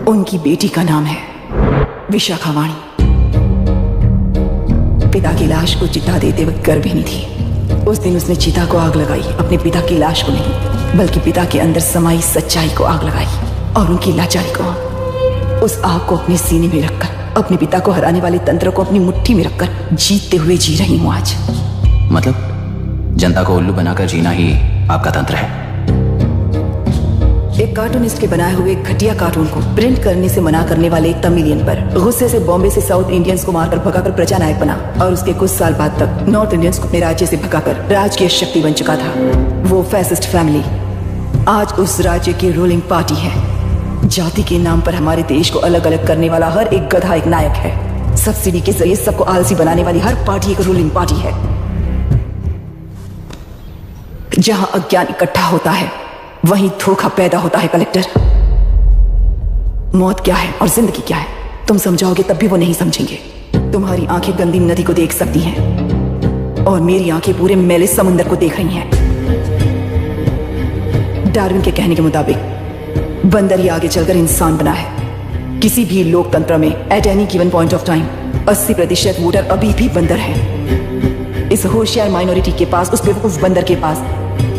उनकी बेटी का नाम है विशाखावाणी। पिता की लाश को चिता देते वक्त गर्भहिनी थी। उस दिन उसने चीता को आग लगाई, अपने पिता की लाश को नहीं, बल्कि पिता के अंदर समाई सच्चाई को आग लगाई और उनकी लाचारी को। उस आग को अपने सीने में रखकर, अपने पिता को हराने वाले तंत्र को अपनी मुट्ठी में रखकर जीतते हुए जी रही हूं आज। मतलब जनता को उल्लू बनाकर जीना ही आपका तंत्र है? एक कार्टूनिस्ट के बनाए हुए एक घटिया कार्टून को प्रिंट करने से मना करने वाले एक तमिलियन पर गुस्से से बॉम्बे से साउथ इंडियंस को मारकर भगाकर प्रजानायक बना और उसके कुछ साल बाद तक नॉर्थ इंडियंस को अपने राज्य से भगाकर राजकीय शक्ति बन चुका था। वो फैसिस्ट फैमिली आज उस राज्य की रूलिंग पार्टी है। जाति के नाम पर हमारे देश को अलग अलग करने वाला हर एक गधा एक नायक है। सब्सिडी के जरिए सबको आलसी बनाने वाली हर पार्टी एक रूलिंग पार्टी है। जहां अज्ञान इकट्ठा होता है वहीं धोखा पैदा होता है। कलेक्टर, मौत क्या है और जिंदगी क्या है तुम समझाओगे तब भी वो नहीं समझेंगे। तुम्हारी आंखें गंदी नदी को देख सकती हैं और मेरी आंखें पूरे मैले समुंदर को देख रही हैं। डार्विन के कहने के मुताबिक बंदर ही आगे चलकर इंसान बना है। किसी भी लोकतंत्र में at any given point of time 80% voter अभी भी बंदर हैं। इस होशियार माइनॉरिटी के पास, उस बेवकूफ बंदर के पास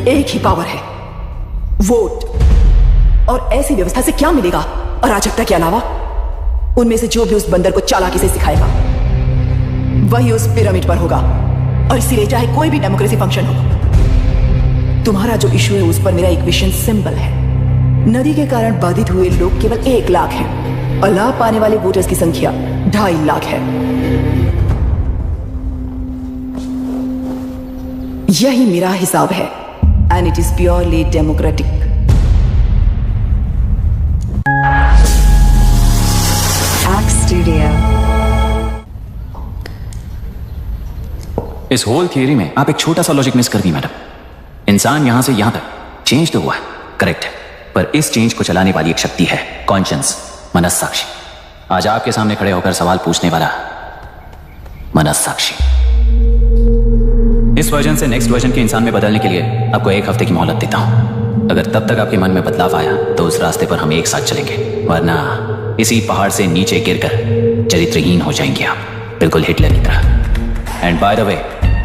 एक ही पावर है, वोट। और ऐसी व्यवस्था से क्या मिलेगा अराजकता के अलावा? उनमें से जो भी उस बंदर को चालाकी से सिखाएगा वही उस पिरामिड पर होगा। और इसीलिए चाहे कोई भी डेमोक्रेसी फंक्शन हो, तुम्हारा जो इशू है उस पर मेरा एक विजन सिंपल है। नदी के कारण बाधित हुए लोग केवल 1 लाख हैं और लाभ पाने वाले वोटर्स की संख्या 2.5 लाख है। यही मेरा हिसाब है and it is purely democratic. Act Studio. इस होल थियरी में आप एक छोटा सा लॉजिक मिस कर दी मैडम। इंसान यहां से यहां तक चेंज तो हुआ है, करेक्ट है, पर इस चेंज को चलाने वाली एक शक्ति है, कॉन्शियंस, मनस्साक्षी। आज आपके सामने खड़े होकर सवाल पूछने वाला मनस्साक्षी। इस वर्जन से नेक्स्ट वर्जन के इंसान में बदलने के लिए आपको 1 हफ्ते की मोहलत देता हूं। अगर तब तक आपके मन में बदलाव आया तो उस रास्ते पर हम एक साथ चलेंगे, वरना इसी पहाड़ से नीचे गिरकर चरित्रहीन हो जाएंगे आप, बिल्कुल हिटलर की तरह। एंड बाय द वे,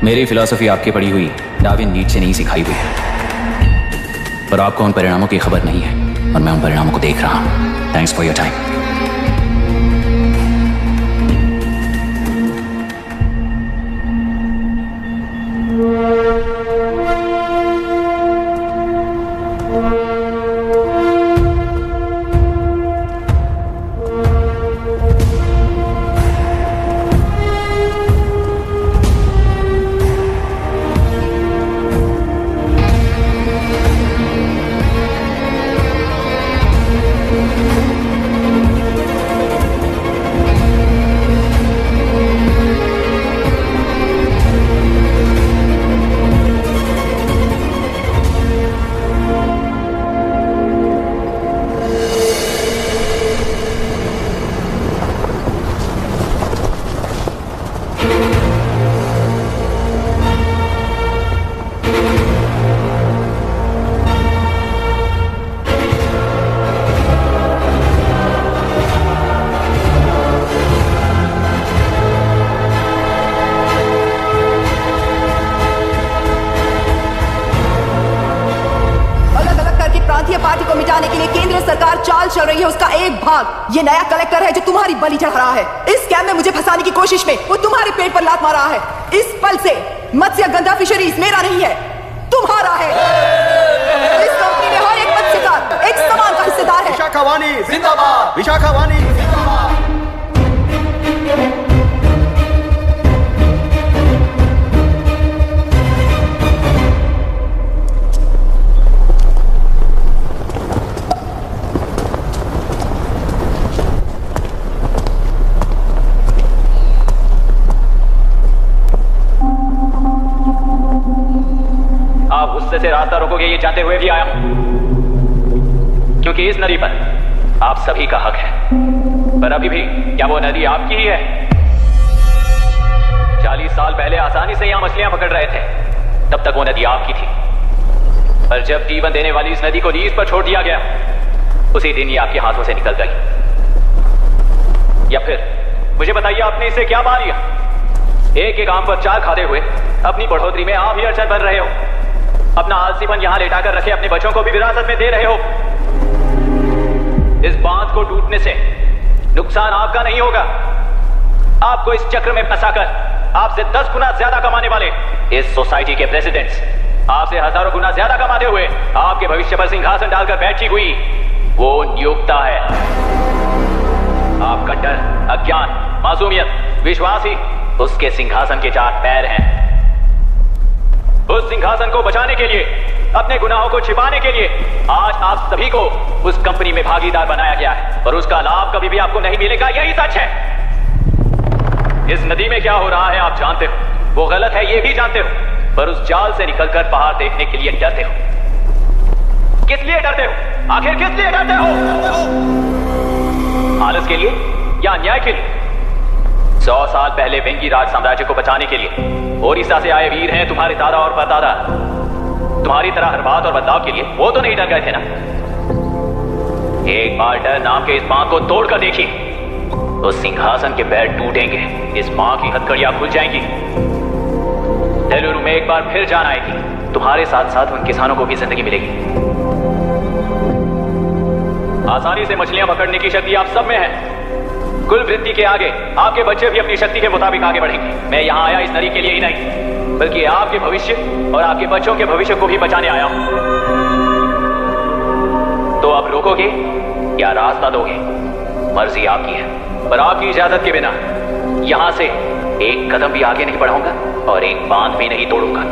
मेरी फिलॉसफी आपकी पढ़ी हुई डार्विन नीचे नहीं सिखाई हुई है, पर आपको उन परिणामों की खबर नहीं है और मैं उन परिणामों को देख रहा हूं। Thanks for your time. चल रही है उसका एक भाग ये नया कलेक्टर है जो तुम्हारी बलि चढ़ा रहा है। इस स्कैम में मुझे फंसाने की कोशिश में वो तुम्हारे पेट पर लात मार रहा है। इस पल से मत्स्य गंधा फिशरीज मेरा नहीं है, तुम्हारा है। इस कंपनी में हर एक मत्स्यकार एक समान का हिस्सेदार है। विशाखावाणी जिंदाबाद, विशाखावाणी जिंदाबाद। आप गुस्से से रास्ता रोकोगे ये जानते हुए भी आया हूं, क्योंकि इस नदी पर आप सभी का हक है। पर अभी भी क्या वो नदी आपकी ही है? 40 साल पहले आसानी से यहां मछलियां पकड़ रहे थे, तब तक वो नदी आपकी थी। पर जब जीवन देने वाली इस नदी को लीज पर छोड़ दिया गया, उसी दिन ये आपके हाथों से निकल गई। या फिर मुझे बताइए, आपने इसे क्या पा लिया? एक के काम पर चार खाते हुए अपनी बढ़ोतरी में आप ही अड़चन बन रहे हो। अपना आलसीपन यहां लेटाकर रखे अपने बच्चों को भी विरासत में दे रहे हो। इस बांध को टूटने से नुकसान आपका नहीं होगा। आपको इस चक्र में फंसाकर आपसे 10 गुना ज्यादा कमाने वाले इस सोसाइटी के प्रेसिडेंट्स आपसे हजारों गुना ज्यादा कमाते हुए आपके भविष्य पर सिंहासन डालकर बैठी हुई वो नियोक्ता है। आपका डर, अज्ञान, मासूमियत, विश्वास ही उसके सिंहासन के 4 पैर हैं। उस सिंहासन को बचाने के लिए, अपने गुनाहों को छिपाने के लिए आज आप सभी को उस कंपनी में भागीदार बनाया गया है और उसका लाभ कभी भी आपको नहीं मिलेगा। यही सच है। इस नदी में क्या हो रहा है आप जानते हो, वो गलत है ये भी जानते हो, पर उस जाल से निकलकर पहाड़ देखने के लिए डरते हो। किस लिए डरते हो? आखिर किस लिए डरते हो? आलस के लिए या अन्याय के लिए? 100 साल पहले वेंगी राज साम्राज्य को बचाने के लिए ओडिशा से आए वीर हैं तुम्हारे दादा और परदादा। तुम्हारी तरह हर बात और बदलाव के लिए वो तो नहीं डर गए थे ना। एक बार डर नाम के इस बांध को तोड़कर देखिए तो सिंहासन के पैर टूटेंगे, इस मां की हथकड़ियां खुल जाएंगी। तेलुरु में एक बार फिर जान आएगी। तुम्हारे साथ साथ उन किसानों को भी जिंदगी मिलेगी। आसानी से मछलियां पकड़ने की शक्ति आप सब में है। कुल वृत्ति के आगे आपके बच्चे भी अपनी शक्ति के मुताबिक आगे बढ़ेंगे। मैं यहाँ आया इस नदी के लिए ही नहीं, बल्कि आपके भविष्य और आपके बच्चों के भविष्य को भी बचाने आया हूं। तो आप रोकोगे या रास्ता दोगे, मर्जी आपकी है, पर आपकी इजाजत के बिना यहां से एक कदम भी आगे नहीं बढ़ाऊंगा और एक बांध भी नहीं तोड़ूंगा।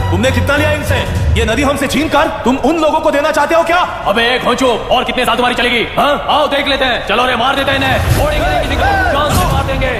तुमने कितना लिया इनसे? ये नदी हमसे छीन कर तुम उन लोगों को देना चाहते हो क्या? अबे घोंचो, और कितने साल तुम्हारी चलेगी? हाँ? आओ देख लेते हैं। चलो रे, मार देते हैं इन्हें। छोड़ेंगे नहीं किसी को, जान से मार देंगे।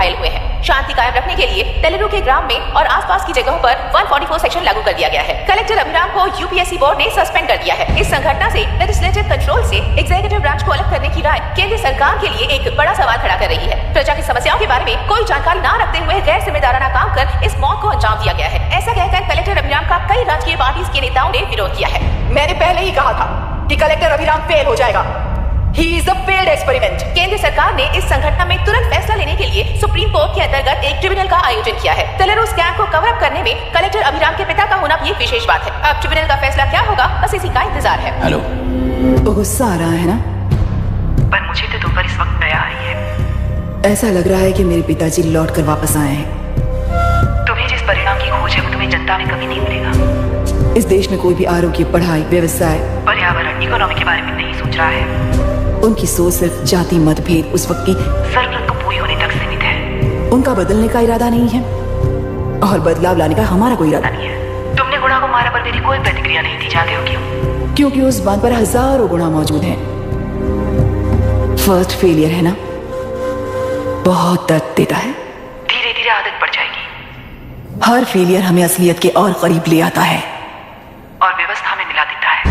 घायल हुए हैं। शांति कायम रखने के लिए तेलुरु के ग्राम में और आसपास की जगहों पर 144 सेक्शन लागू कर दिया गया है। कलेक्टर अभिराम को यूपीएससी बोर्ड ने सस्पेंड कर दिया है। इस संघटना से लेजिस्लेटिव कंट्रोल से एग्जीक्यूटिव ब्रांच को अलग करने की राय केंद्र सरकार के लिए एक बड़ा सवाल खड़ा कर रही है। प्रजा की समस्याओं के बारे में कोई जानकारी न रखते हुए गैर जिम्मेदाराना काम कर इस मौत को अंजाम दिया गया है। ऐसा कहकर कलेक्टर अभिराम का कई राजकीय पार्टी के नेताओं ने विरोध किया है। मैंने पहले ही कहा था कि कलेक्टर अभिराम फेल हो जाएगा। He is a failed experiment. केंद्र सरकार ने इस संघटना में तुरंत फैसला लेने के लिए सुप्रीम कोर्ट के अंतर्गत एक ट्रिब्यूनल का आयोजन किया है। तेलुरु स्कैम को कवर अप करने में कलेक्टर अभिराम के पिता का होना भी एक विशेष बात है। अब ट्रिब्यूनल का फैसला क्या होगा, बस इसी का इंतजार है। हेलो, गुस्सा आ रहा है ना? पर मुझे तो तुम पर इस वक्त दया आई है। ऐसा लग रहा है कि मेरे पिताजी लौट कर वापस आए हैं। तुम्हें जिस परिणाम की खोज है वो तुम्हें जनता में कभी नहीं मिलेगा। इस देश में कोई भी आरोग्य, पढ़ाई, व्यवसाय, पर्यावरण, इकोनॉमी के बारे में नहीं सोच रहा है। उनकी सोच सिर्फ जाति मतभेद उस वक्त की जरूरत को पूरी होने तक सीमित है। उनका बदलने का इरादा नहीं है और बदलाव लाने का हमारा कोई इरादा नहीं है। तुमने गुणा को मारा पर मेरी कोई प्रतिक्रिया नहीं दी, जानते हो क्यों? क्योंकि उस बात पर हजारों गुणा मौजूद हैं। फर्स्ट फेलियर है ना, बहुत दर्द देता है। धीरे धीरे आदत पड़ जाएगी। हर फेलियर हमें असलियत के और करीब ले आता है और व्यवस्था में मिला देता है।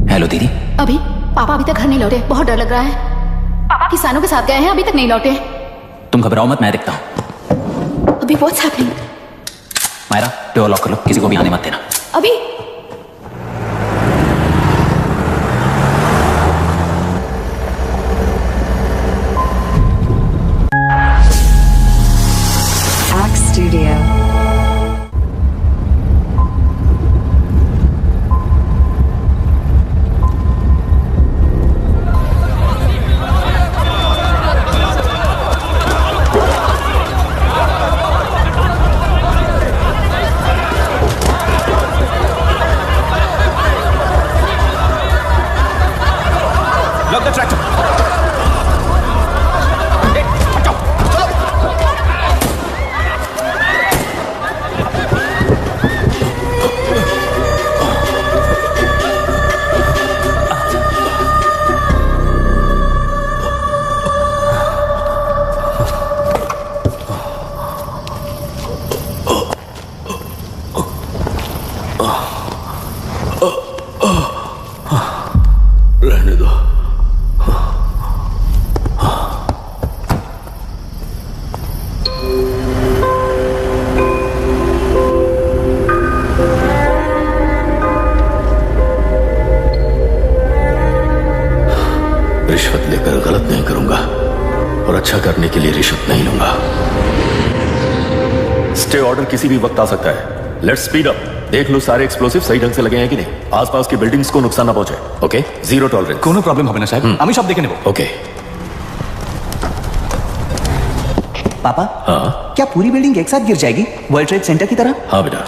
हेलो दीदी। अभी पापा अभी तक घर नहीं लौटे, बहुत डर लग रहा है। पापा किसानों के साथ गए हैं, अभी तक नहीं लौटे। तुम घबराओ मत, मैं देखता हूँ। अभी what's happening? Myra, door lock कर लो, किसी को भी आने मत देना। अभी Studio. Lock the tractor. रहने दो। रिश्वत लेकर गलत नहीं करूंगा और अच्छा करने के लिए रिश्वत नहीं लूंगा। स्टे ऑर्डर किसी भी वक्त आ सकता है। Let's speed up. देख लो सारे एक्सप्लोसिव सही ढंग से लगे हैं कि नहीं। आसपास की बिल्डिंग्स को नुकसान ना पहुंचे। Okay, zero tolerance. कोनो प्रॉब्लम হবে না সাহেব, আমি সব দেখে নেব। ओके। पापा, हाँ क्या पूरी बिल्डिंग एक साथ गिर जाएगी, वर्ल्ड ट्रेड सेंटर की तरह? हाँ बेटा।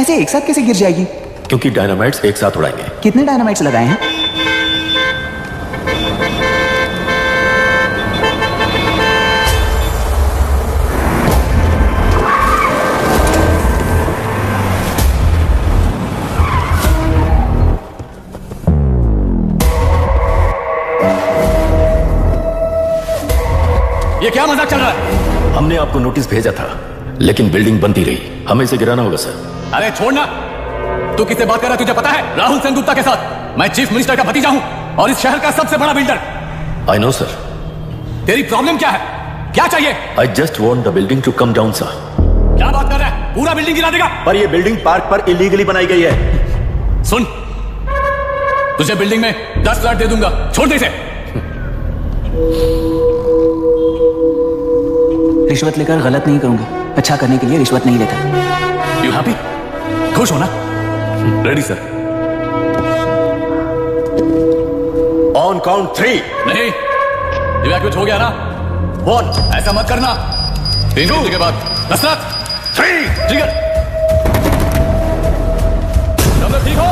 ऐसे एक साथ कैसे गिर जाएगी? क्योंकि डायनामाइट्स एक साथ उड़ाएंगे। कितने डायनामाइट्स लगाए हैं? ये क्या मजाक चल रहा है? हमने आपको नोटिस भेजा था, लेकिन बिल्डिंग बनती रही। हमें इसे गिराना होगा सर। अरे छोड़ना। तू किससे बात कर रहा है तुझे पता है? राहुल सेनगुप्ता के साथ। मैं चीफ मिनिस्टर का भतीजा हूं और इस शहर का सबसे बड़ा बिल्डर। I know sir. तेरी प्रॉब्लम क्या है? क्या चाहिए? I just want the building to come down sir. क्या बात कर रहा है? पूरा बिल्डिंग गिरा देगा? पर ये बिल्डिंग पार्क पर इलीगली बनाई गई है। सुन, तुझे बिल्डिंग में 10 फ्लैट दे दूंगा, छोड़ दे इसे। रिश्वत लेकर गलत नहीं करूंगा, अच्छा करने के लिए रिश्वत नहीं लेता। You happy? खुश हो ना? Ready sir. On count 3। नहीं, इवैक्यूएट हो गया ना? 1। ऐसा मत करना। 3 घंटे के बाद दशरथ 3 ट्रिगर। सब लोग ठीक हो?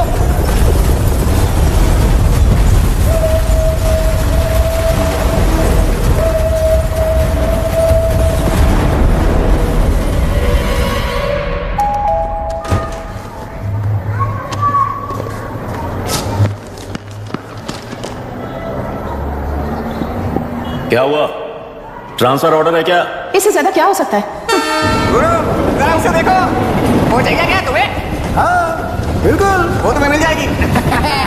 क्या हुआ? ट्रांसफर ऑर्डर है क्या? इससे ज्यादा क्या हो सकता है? जरा उसे देखो, हो जाएगा क्या तुम्हें? हाँ बिल्कुल, वो तुम्हें मिल जाएगी।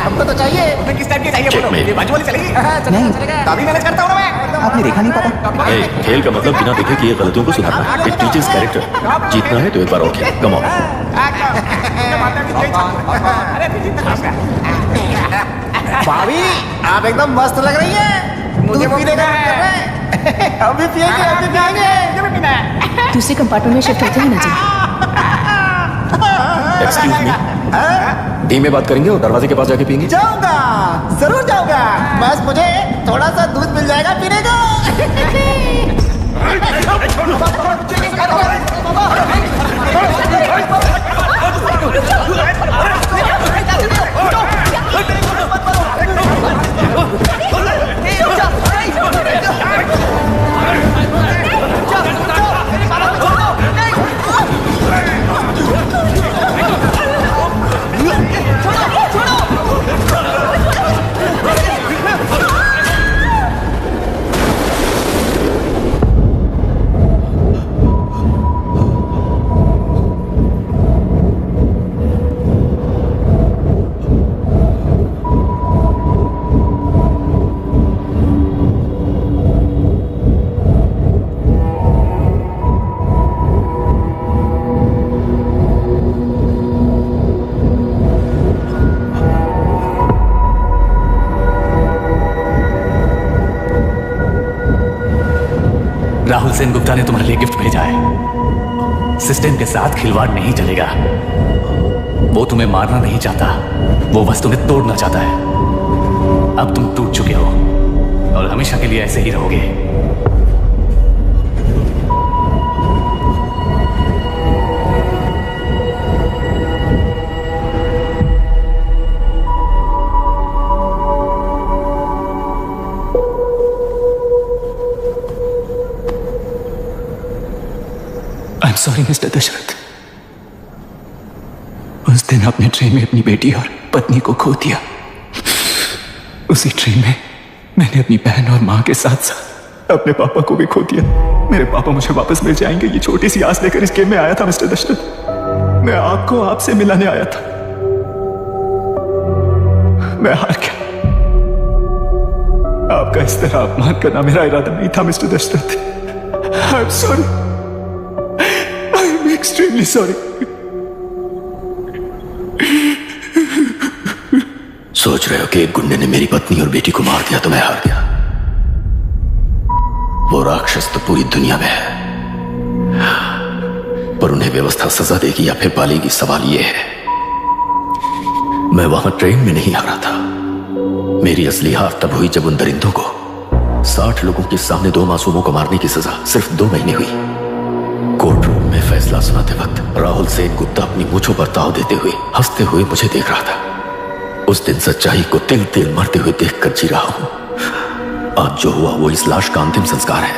हमको तो चाहिए। तुम्हें किस टाइप की चाहिए बोलो? ये बाजू वाली चलेगी? नहीं। काफी मैनेज करता हूँ ना मैं। आपने देखा नहीं पता? खेल का मतलब बिना देखे किए गलतियों को सुधारना है। It teaches character. जीतना है तो एक बार और खेल। Come on. भाभी आप एकदम मस्त लग रही है। मुझे पीने का है। हम भी पिएंगे, हम भी पिएंगे। मुझे भी पीना है। दूसरे कंपार्टमेंट में शिफ्ट होते हैं ना जी। एक्सक्यूज मी, धीमे बात करेंगे और दरवाजे के पास जाके पियेंगे। जाऊंगा, जरूर जाऊंगा। बस मुझे थोड़ा सा दूध मिल जाएगा पीने को। राहुल सेन गुप्ता ने तुम्हारे लिए गिफ्ट भेजा है। सिस्टम के साथ खिलवाड़ नहीं चलेगा। वो तुम्हें मारना नहीं चाहता, वो बस तुम्हें तोड़ना चाहता है। अब तुम टूट चुके हो और हमेशा के लिए ऐसे ही रहोगे। I am sorry mister Dasharath. उस दिन आपने ट्रेन में अपनी बेटी और पत्नी को खो दिया। उसी ट्रेन में मैंने अपनी बहन और मां के साथ साथ अपने पापा को भी खो दिया। मेरे पापा मुझे वापस मिल जाएंगे, ये छोटी सी आस लेकर इस गेम में आया था मिस्टर दशरथ। मैं आपको आपसे मिलाने आया था। मैं हार गया। आपका इस तरह अपमान करना मेरा इरादा नहीं था mister Dasharath. I am sorry, I am extremely sorry. सोच रहे हो कि एक गुंडे ने मेरी पत्नी और बेटी को मार दिया तो मैं हार गया? वो राक्षस तो पूरी दुनिया में है, पर उन्हें व्यवस्था सजा देगी या फिर पालेगी, सवाल ये है। मैं वहां ट्रेन में नहीं हारा था। मेरी असली हार तब हुई जब उन दरिंदों को 60 लोगों के सामने 2 मासूमों को मारने की सजा सिर्फ 2 महीने हुई। कोर्ट रूम में फैसला सुनाते वक्त राहुल सेन गुप्ता अपनी मूंछों पर ताव देते हुए हंसते हुए मुझे देख रहा था। उस दिन सच्चाई को तिल तिल मरते हुए देखकर जी रहा हूं। आज जो हुआ वो इस लाश का अंतिम संस्कार है।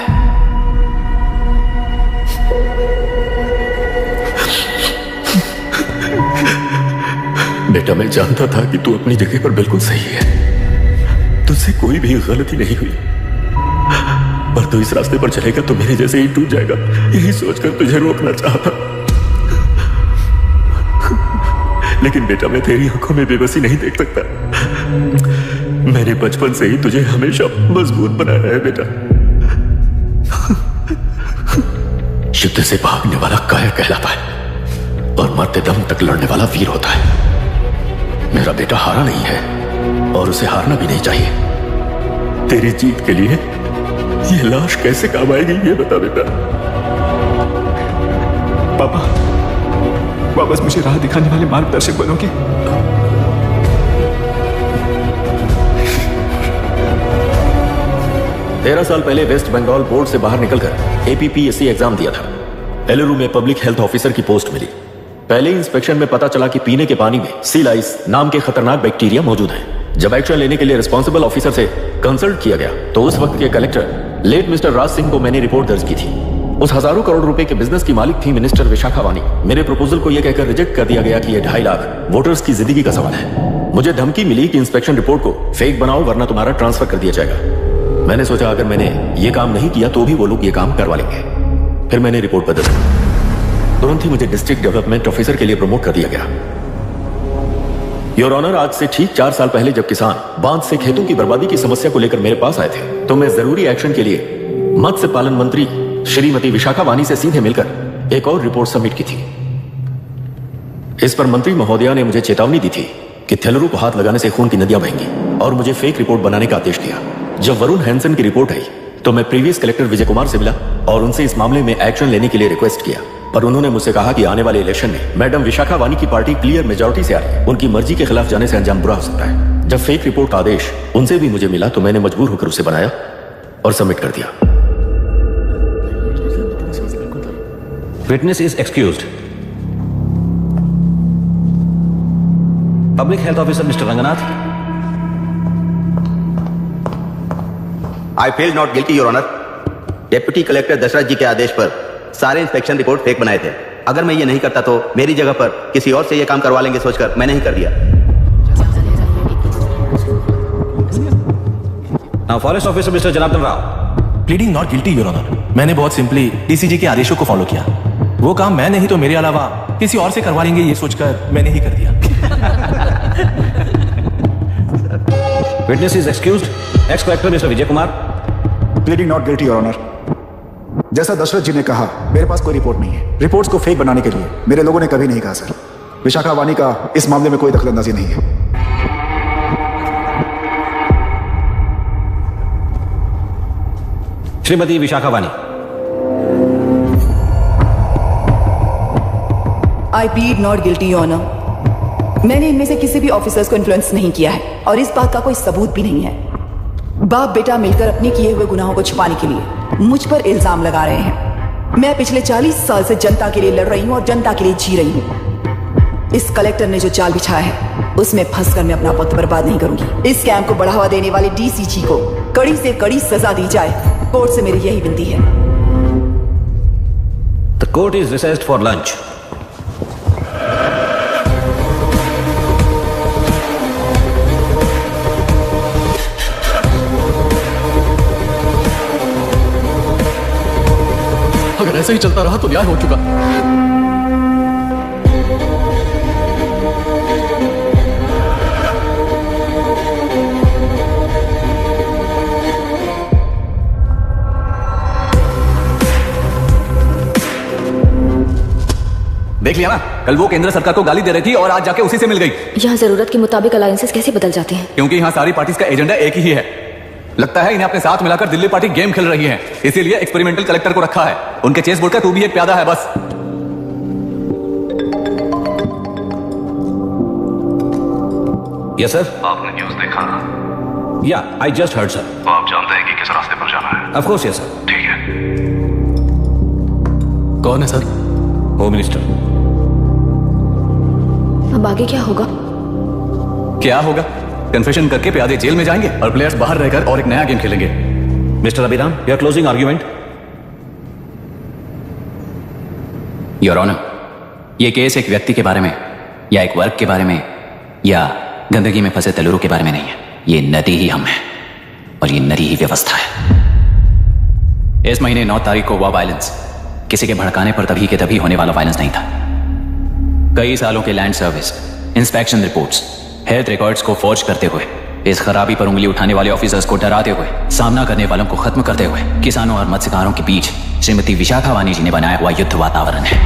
बेटा, मैं जानता था कि तू अपनी जगह पर बिल्कुल सही है, तुझसे कोई भी गलती नहीं हुई, पर तू इस रास्ते पर चलेगा तो मेरे जैसे ही टूट जाएगा, यही सोचकर तुझे रोकना चाहता। लेकिन बेटा, मैं तेरी आंखों में बेबसी नहीं देख सकता। मैंने बचपन से ही तुझे हमेशा मजबूत बनाया है बेटा। युद्ध से भागने वाला कायर कहलाता है और मरते दम तक लड़ने वाला वीर होता है। मेरा बेटा हारा नहीं है और उसे हारना भी नहीं चाहिए। तेरी जीत के लिए ये लाश कैसे काम आएगी ये बता बेटा। पापा, वापस मुझे राह दिखाने वाले मार्गदर्शक बनोगे? तेरह साल पहले वेस्ट बंगाल बोर्ड से बाहर निकलकर APPSC एग्जाम दिया था। एलरू में पब्लिक हेल्थ ऑफिसर की पोस्ट मिली। पहले इंस्पेक्शन में पता चला कि पीने के पानी में सी लाइस नाम के खतरनाक बैक्टीरिया मौजूद है। जब एक्शन लेने के लिए रिस्पॉन्सिबल ऑफिसर से कंसल्ट किया गया तो उस वक्त के collector late mister Raj Singh को मैंने रिपोर्ट दर्ज की थी। उस हजारों करोड़ रुपए के बिजनेस की मालिक थी मिनिस्टर विशाखा वानी। मेरे प्रपोजल को यह कहकर रिजेक्ट कर दिया गया कि यह 2.5 लाख वोटर्स की जिंदगी का सवाल है। मुझे धमकी मिली कि इंस्पेक्शन रिपोर्ट को फेक बनाओ वरना तुम्हारा ट्रांसफर कर दिया जाएगा। मैंने सोचा अगर मैंने ये काम नहीं किया तो भी वो लोग ये काम करवा लेंगे। फिर मैंने रिपोर्ट बदली। तुरंत ही मुझे डिस्ट्रिक्ट डेवलपमेंट ऑफिसर के लिए प्रमोट कर दिया गया। योर ऑनर, आज से ठीक 4 साल पहले जब किसान बांध से खेतों की बर्बादी की समस्या को लेकर मेरे पास आए थे तो मैं जरूरी एक्शन के लिए मत्स्य पालन मंत्री श्रीमती विशाखा वानी से सीधे मिलकर एक और रिपोर्ट सबमिट की थी। इस पर मंत्री महोदया ने मुझे चेतावनी दी थी कि थेलरू को हाथ लगाने से खून की नदियां बहेंगी और मुझे फेक रिपोर्ट बनाने का आदेश दिया। जब वरुण हैंसन की रिपोर्ट आई तो मैं प्रीवियस कलेक्टर विजय कुमार से मिला और उनसे इस मामले में एक्शन लेने के लिए रिक्वेस्ट किया, पर उन्होंने मुझसे कहा कि आने वाले इलेक्शन में मैडम विशाखा वानी की पार्टी क्लियर मेजॉरिटी से आ रही है, उनकी मर्जी के खिलाफ जाने से अंजाम बुरा हो सकता है। जब फेक रिपोर्ट का आदेश उनसे भी मुझे मिला तो मैंने मजबूर होकर उसे बनाया और सबमिट कर दिया। Witness is excused. Public health officer mister Ranganath. I feel not guilty your honour. Deputy collector Dashrath ji के आदेश पर सारे इंस्पेक्शन रिपोर्ट फेक बनाए थे। अगर मैं ये नहीं करता तो मेरी जगह पर किसी और से ये काम करवा लेंगे सोचकर मैंने ही कर दिया। Now forest officer mister Janardhan Rao. Pleading not guilty your honour. मैंने बहुत सिंपली डीसीजी के आदेशों को फॉलो किया। वो काम मैं नहीं तो मेरे अलावा किसी और से करवा लेंगे ये सोचकर मैंने ही कर दिया। Witness is excused. Ex collector mister Vijay Kumar. Pleading not guilty your honour. जैसा दशरथ जी ने कहा मेरे पास कोई रिपोर्ट नहीं है। रिपोर्ट्स को फेक बनाने के लिए मेरे लोगों ने कभी नहीं कहा सर। विशाखा वानी का इस मामले में कोई दखलंदाजी नहीं है। Shrimati Vishakha Vani. I plead not guilty your honour. मैंने इनमें से किसी भी ऑफिसर्स को इन्फ्लुएंस नहीं किया है और इस बात का कोई सबूत भी नहीं है। बाप बेटा मिलकर अपने किए हुए गुनाहों को छुपाने के लिए मुझ पर इल्जाम लगा रहे हैं। मैं पिछले 40 साल से जनता के लिए लड़ रही हूं और जनता के लिए जी रही हूं। इस कलेक्टर ने जो चाल बिछाया है उसमें फंसकर मैं अपना वक्त बर्बाद नहीं करूंगी। इस कैंप को बढ़ावा देने वाले डीसीजी को कड़ी से कड़ी सजा दी जाए। कोर्ट से मेरी यही विनती है। The court is richest for lunch. अगर ऐसे ही चलता रहा तो न्याय हो चुका। देख लिया ना, कल वो केंद्र सरकार को गाली दे रही थी और आज जाके उसी से मिल गई। यहाँ जरूरत के मुताबिक अलायंसेस कैसे बदल जाते हैं? क्योंकि यहाँ सारी पार्टीज का एजेंडा एक ही है। लगता है इन्हें अपने साथ मिलाकर दिल्ली पार्टी गेम खेल रही है, इसीलिए एक्सपेरिमेंटल कलेक्टर को रखा है। उनके चेस बोर्ड का तू भी एक प्यादा है बस। Yes sir. आपने न्यूज़ देखा? या आई जस्ट हर्ड सर। तो आप जानते हैं कि किस रास्ते पर जाना है? Of course yes sir. ठीक है। कौन है सर? Home minister. अब आगे क्या होगा? क्या होगा? कन्फेशन करके प्यादे जेल में जाएंगे और प्लेयर्स बाहर रहकर और एक नया गेम खेलेंगे। Mister Abhiram, your closing argument. Your honour, ये केस एक व्यक्ति के बारे में या एक वर्ग के बारे में या गंदगी में फंसे तेलुरु के बारे में नहीं है। ये नदी ही हम है और ये नदी ही व्यवस्था है। इस महीने 9 तारीख को हुआ वायलेंस किसी के भड़काने पर तभी के तभी होने वाला वायलेंस नहीं था। कई सालों के land service, inspection reports, health records को फॉर्ज करते हुए, इस खराबी पर उंगली उठाने वाले ऑफिसर्स को डराते हुए, सामना करने वालों को खत्म करते हुए किसानों और मत्स्यकारों के बीच श्रीमती विशाखा वानी जी ने बनाया हुआ युद्ध वातावरण है।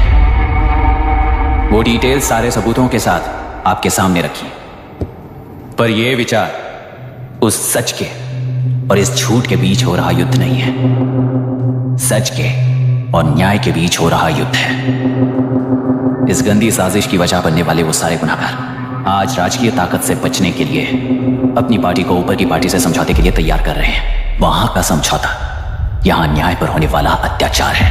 वो डिटेल सारे सबूतों के साथ आपके सामने रखी, पर यह विचार उस सच के और इस झूठ के बीच हो रहा युद्ध नहीं है, सच के और न्याय के बीच हो रहा युद्ध है। इस गंदी साजिश की वजह बनने वाले वो सारे गुनहगार आज राजकीय ताकत से बचने के लिए अपनी पार्टी को ऊपर की पार्टी से समझौते के लिए तैयार कर रहे हैं। वहां का समझौता यहां न्याय पर होने वाला अत्याचार है।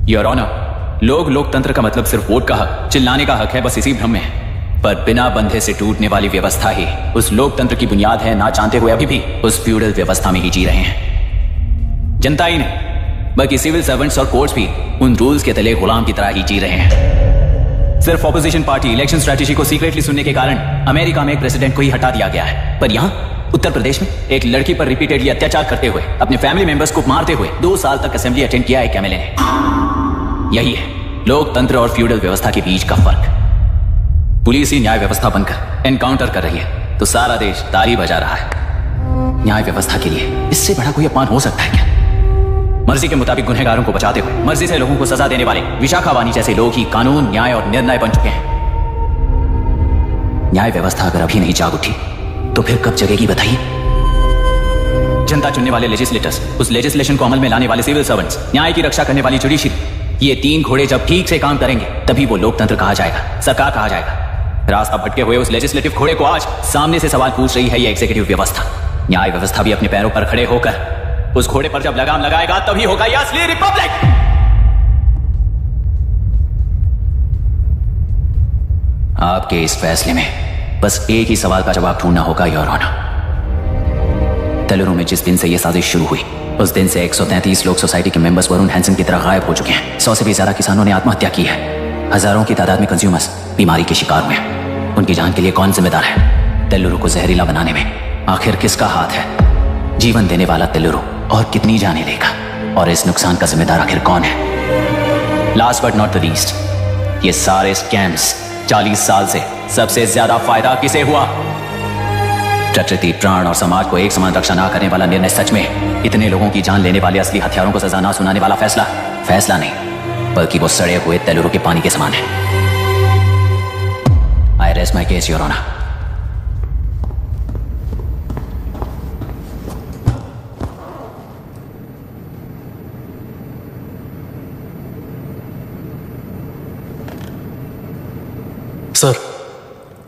योर ऑनर, लोकतंत्र का मतलब सिर्फ वोट का हक, चिल्लाने का हक है, बस इसी भ्रम में है। पर बिना बंधे से टूटने वाली व्यवस्था ही उस लोकतंत्र की बुनियाद है, ना जानते हुए अभी भी उस फ्यूडल व्यवस्था में ही जी रहे हैं। जनता ही नहीं बल्कि सिविल सर्वेंट्स और कोर्ट्स भी उन रूल्स के तले गुलाम की तरह ही जी रहे हैं। सिर्फ ऑपोजिशन पार्टी इलेक्शन स्ट्रेटेजी को सीक्रेटली सुनने के कारण अमेरिका में एक प्रेसिडेंट को ही हटा दिया गया है, पर उत्तर प्रदेश में एक लड़की पर रिपीटेडली अत्याचार करते हुए, अपने फैमिली मेंबर्स को मारते हुए 2 साल तक असेंबली अटेंड किया एक एमएलए ने। यही है लोकतंत्र और फ्यूडल व्यवस्था के बीच का फर्क। पुलिस ही न्याय व्यवस्था बनकर एनकाउंटर कर रही है तो सारा देश ताली बजा रहा है। न्याय व्यवस्था के लिए इससे बड़ा कोई अपमान हो सकता है क्या? मर्जी के मुताबिक गुनहगारों को बचाते हुए मर्जी से लोगों को सजा देने वाले विशाखा वानी जैसे लोग ही कानून, न्याय और निर्णय बन चुके हैं। न्याय व्यवस्था अगर अभी नहीं जाग उठी तो फिर कब जगेगी बताइए? जनता चुनने वाले लेजिस्लेटर्स, उस लेजिस्लेशन को अमल में लाने वाले सिविल सर्वेंट्स, न्याय की रक्षा करने वाली जुडिशरी, ये 3 घोड़े जब ठीक से काम करेंगे तभी वो लोकतंत्र कहा जाएगा, सरकार कहा जाएगा। रास्ता भटके हुए उस लेजिस्लेटिव घोड़े को आज सामने से सवाल पूछ रही है ये एग्जीक्यूटिव व्यवस्था। न्याय व्यवस्था भी अपने पैरों पर खड़े होकर उस घोड़े पर जब लगाम लगाएगा तभी होगा ये असली रिपब्लिक। आपके इस फैसले में बस एक ही सवाल का जवाब ढूंढना होगा, योर ऑनर। तेलुरु में जिस दिन से यह साजिश शुरू हुई उस दिन से 133 लोग सोसाइटी के मेंबर्स वरुण हैंसन की तरह गायब हो चुके हैं। 100 से भी ज्यादा किसानों ने आत्महत्या की है। हजारों की तादाद में कंज्यूमर्स बीमारी के शिकार हुए हैं। उनकी जान के लिए कौन जिम्मेदार है? तेलुरु को जहरीला बनाने में आखिर किसका हाथ है? जीवन देने वाला तेलुरु और कितनी जाने लेगा? और इस नुकसान का जिम्मेदार आखिर कौन है? Last but not the least, ये सारे स्कैम्स 40 साल से सबसे ज्यादा फायदा किसे हुआ? प्रकृति, प्राण और समाज को एक समान रक्षा ना करने वाला निर्णय सच में इतने लोगों की जान लेने वाले असली हथियारों को सजा ना सुनाने वाला फैसला नहीं, बल्कि वो सड़े हुए तेलुरु के पानी के समान है। I rest my case, your honour.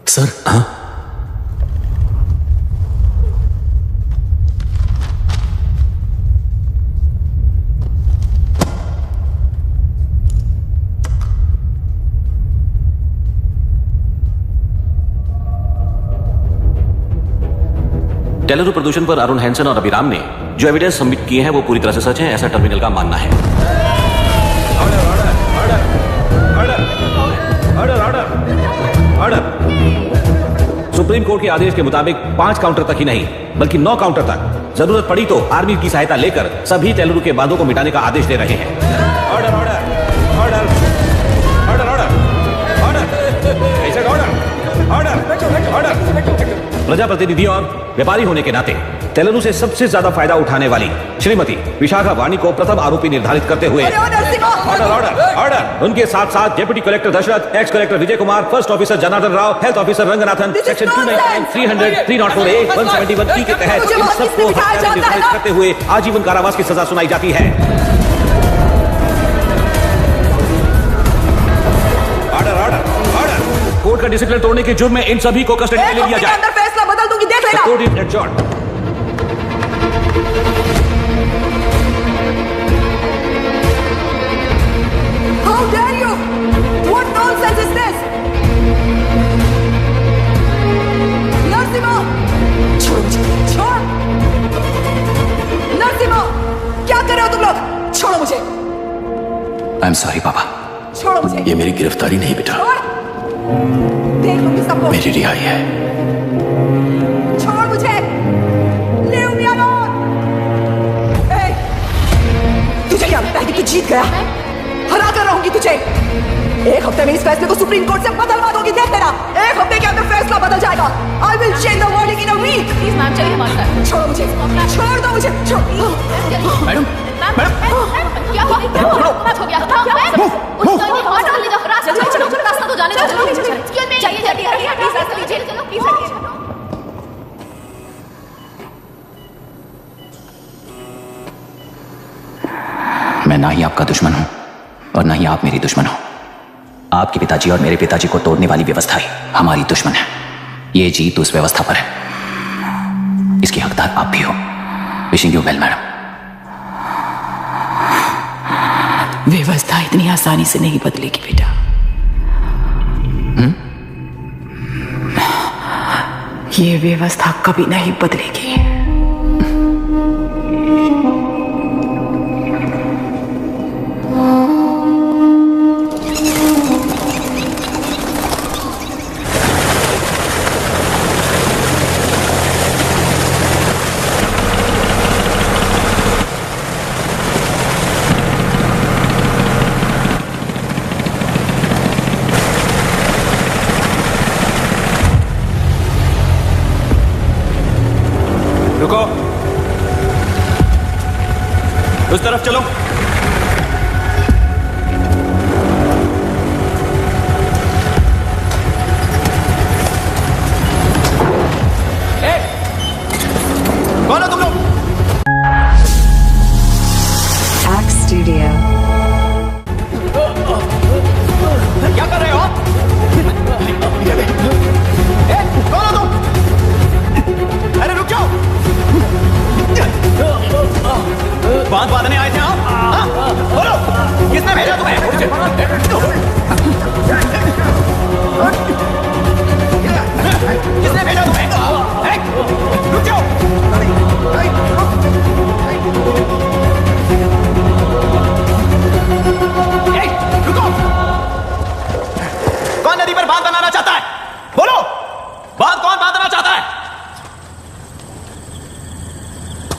Sir, हाँ? तेलुरु प्रदूषण पर अरुण हैंसन और अभिराम ने जो एविडेंस सबमिट किए हैं वो पूरी तरह से सच है, ऐसा टर्मिनल का मानना है। सुप्रीम कोर्ट के आदेश के मुताबिक 5 काउंटर तक ही नहीं बल्कि 9 काउंटर तक जरूरत पड़ी तो आर्मी की सहायता लेकर सभी तेलुरु के बांधों को मिटाने का आदेश दे रहे हैं। Order order order order order order. प्रजाप्रतिनिधि और व्यापारी होने के नाते तेलुरु से सबसे ज्यादा फायदा उठाने वाली श्रीमती विशाखा वानी को प्रथम आरोपी निर्धारित करते हुए ऑर्डर ऑर्डर ऑर्डर। उनके साथ साथ deputy collector Dashrath, ex collector Vijay Kumar, first officer Janardhan Rao, health officer Ranganathan, section 299, 300, 304A, 171 के तहत इन सबको निर्धारित करते हुए आजीवन कारावास की सजा सुनाई जाती है। Order order order. कोर्ट का डिसिप्लिन तोड़ने के जुर्म में इन सभी को कस्टडी में ले लिया जाए। अंदर फैसला बदल दूंगी, देख लेना। Court is adjourned. How dare you? What nonsense is this? Narasimha, छोड़ो मुझे, छोड़। नरसिम्हा, क्या कर रहे हो तुम लोग? छोड़ो मुझे, आई एम सॉरी पापा। छोड़ो मुझे। ये मेरी गिरफ्तारी नहीं बेटा, देख लूंगी सबको। मेरी रिहाई है। छोड़ मुझे। Leave me alone. Hey, तुझे क्या लगता है कि तू जीत गया? हरा कर रहूंगी तुझे। एक हफ्ते में इस फैसले को सुप्रीम कोर्ट से बदलवा दोगी, देख लेना। एक हफ्ते के अंदर फैसला बदल जाएगा। I will change the verdict in a week. Please ma'am, चलिए हमारे साथ। छोड़ो मुझे, छोड़ दो मुझे, छोड़। मैडम, क्या हुआ? बात हो गया। उसको नहीं बाहर डाल ले जाओ। रास्ता तो जाने दो। चलिए जल्दी हटिए, प्लीज रास्ता लीजिए। चलो प्लीज हटिए। मैं ना ही आपका दुश्मन हूं और ना ही आप मेरी दुश्मन हो। आपके पिताजी और मेरे पिताजी को तोड़ने वाली व्यवस्था ही हमारी दुश्मन है। ये जीत उस व्यवस्था पर है, इसकी हकदार आप भी हो। Wishing you well madam. व्यवस्था इतनी आसानी से नहीं बदलेगी बेटा। ये व्यवस्था कभी नहीं बदलेगी।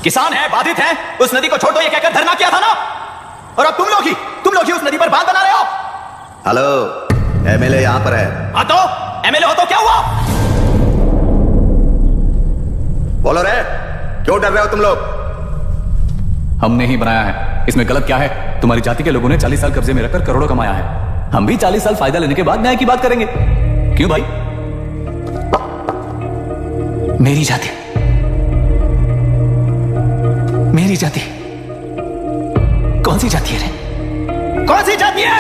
किसान है, बाधित है, उस नदी को छोड़ दो ये कहकर धरना किया था ना। और अब तुम लोग ही उस नदी पर बांध बना रहे हो। हेलो, एमएलए यहां पर है। हाँ तो एमएलए हो तो क्या हुआ? बोलो रे, क्यों डर रहे हो तुम लोग? हमने ही बनाया है, इसमें गलत क्या है? तुम्हारी जाति के लोगों ने 40 साल कब्जे में रखकर करोड़ों कमाया है। हम भी 40 साल फायदा लेने के बाद न्याय की बात करेंगे। क्यों भाई? मेरी जाति, मेरी जाति कौन सी जाति है रे? कौन सी जाति है?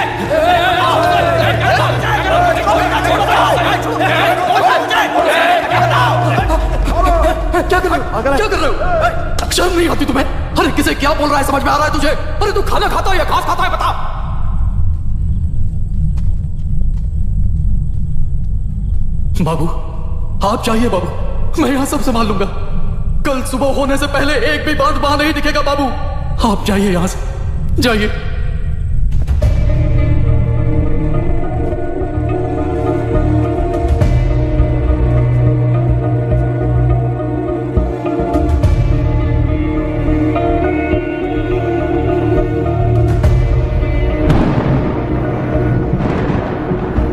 क्या कर रहे हो? शर्म नहीं आती तुम्हें? अरे किसे क्या बोल रहा है, समझ में आ रहा है तुझे? अरे तू खाना खाता है या घास खाता है, बता। बाबू आप चाहिए बाबू, मैं यहां सब संभाल लूंगा। कल सुबह होने से पहले एक भी बात वहां नहीं दिखेगा बाबू। आप जाइए यहां से, जाइए।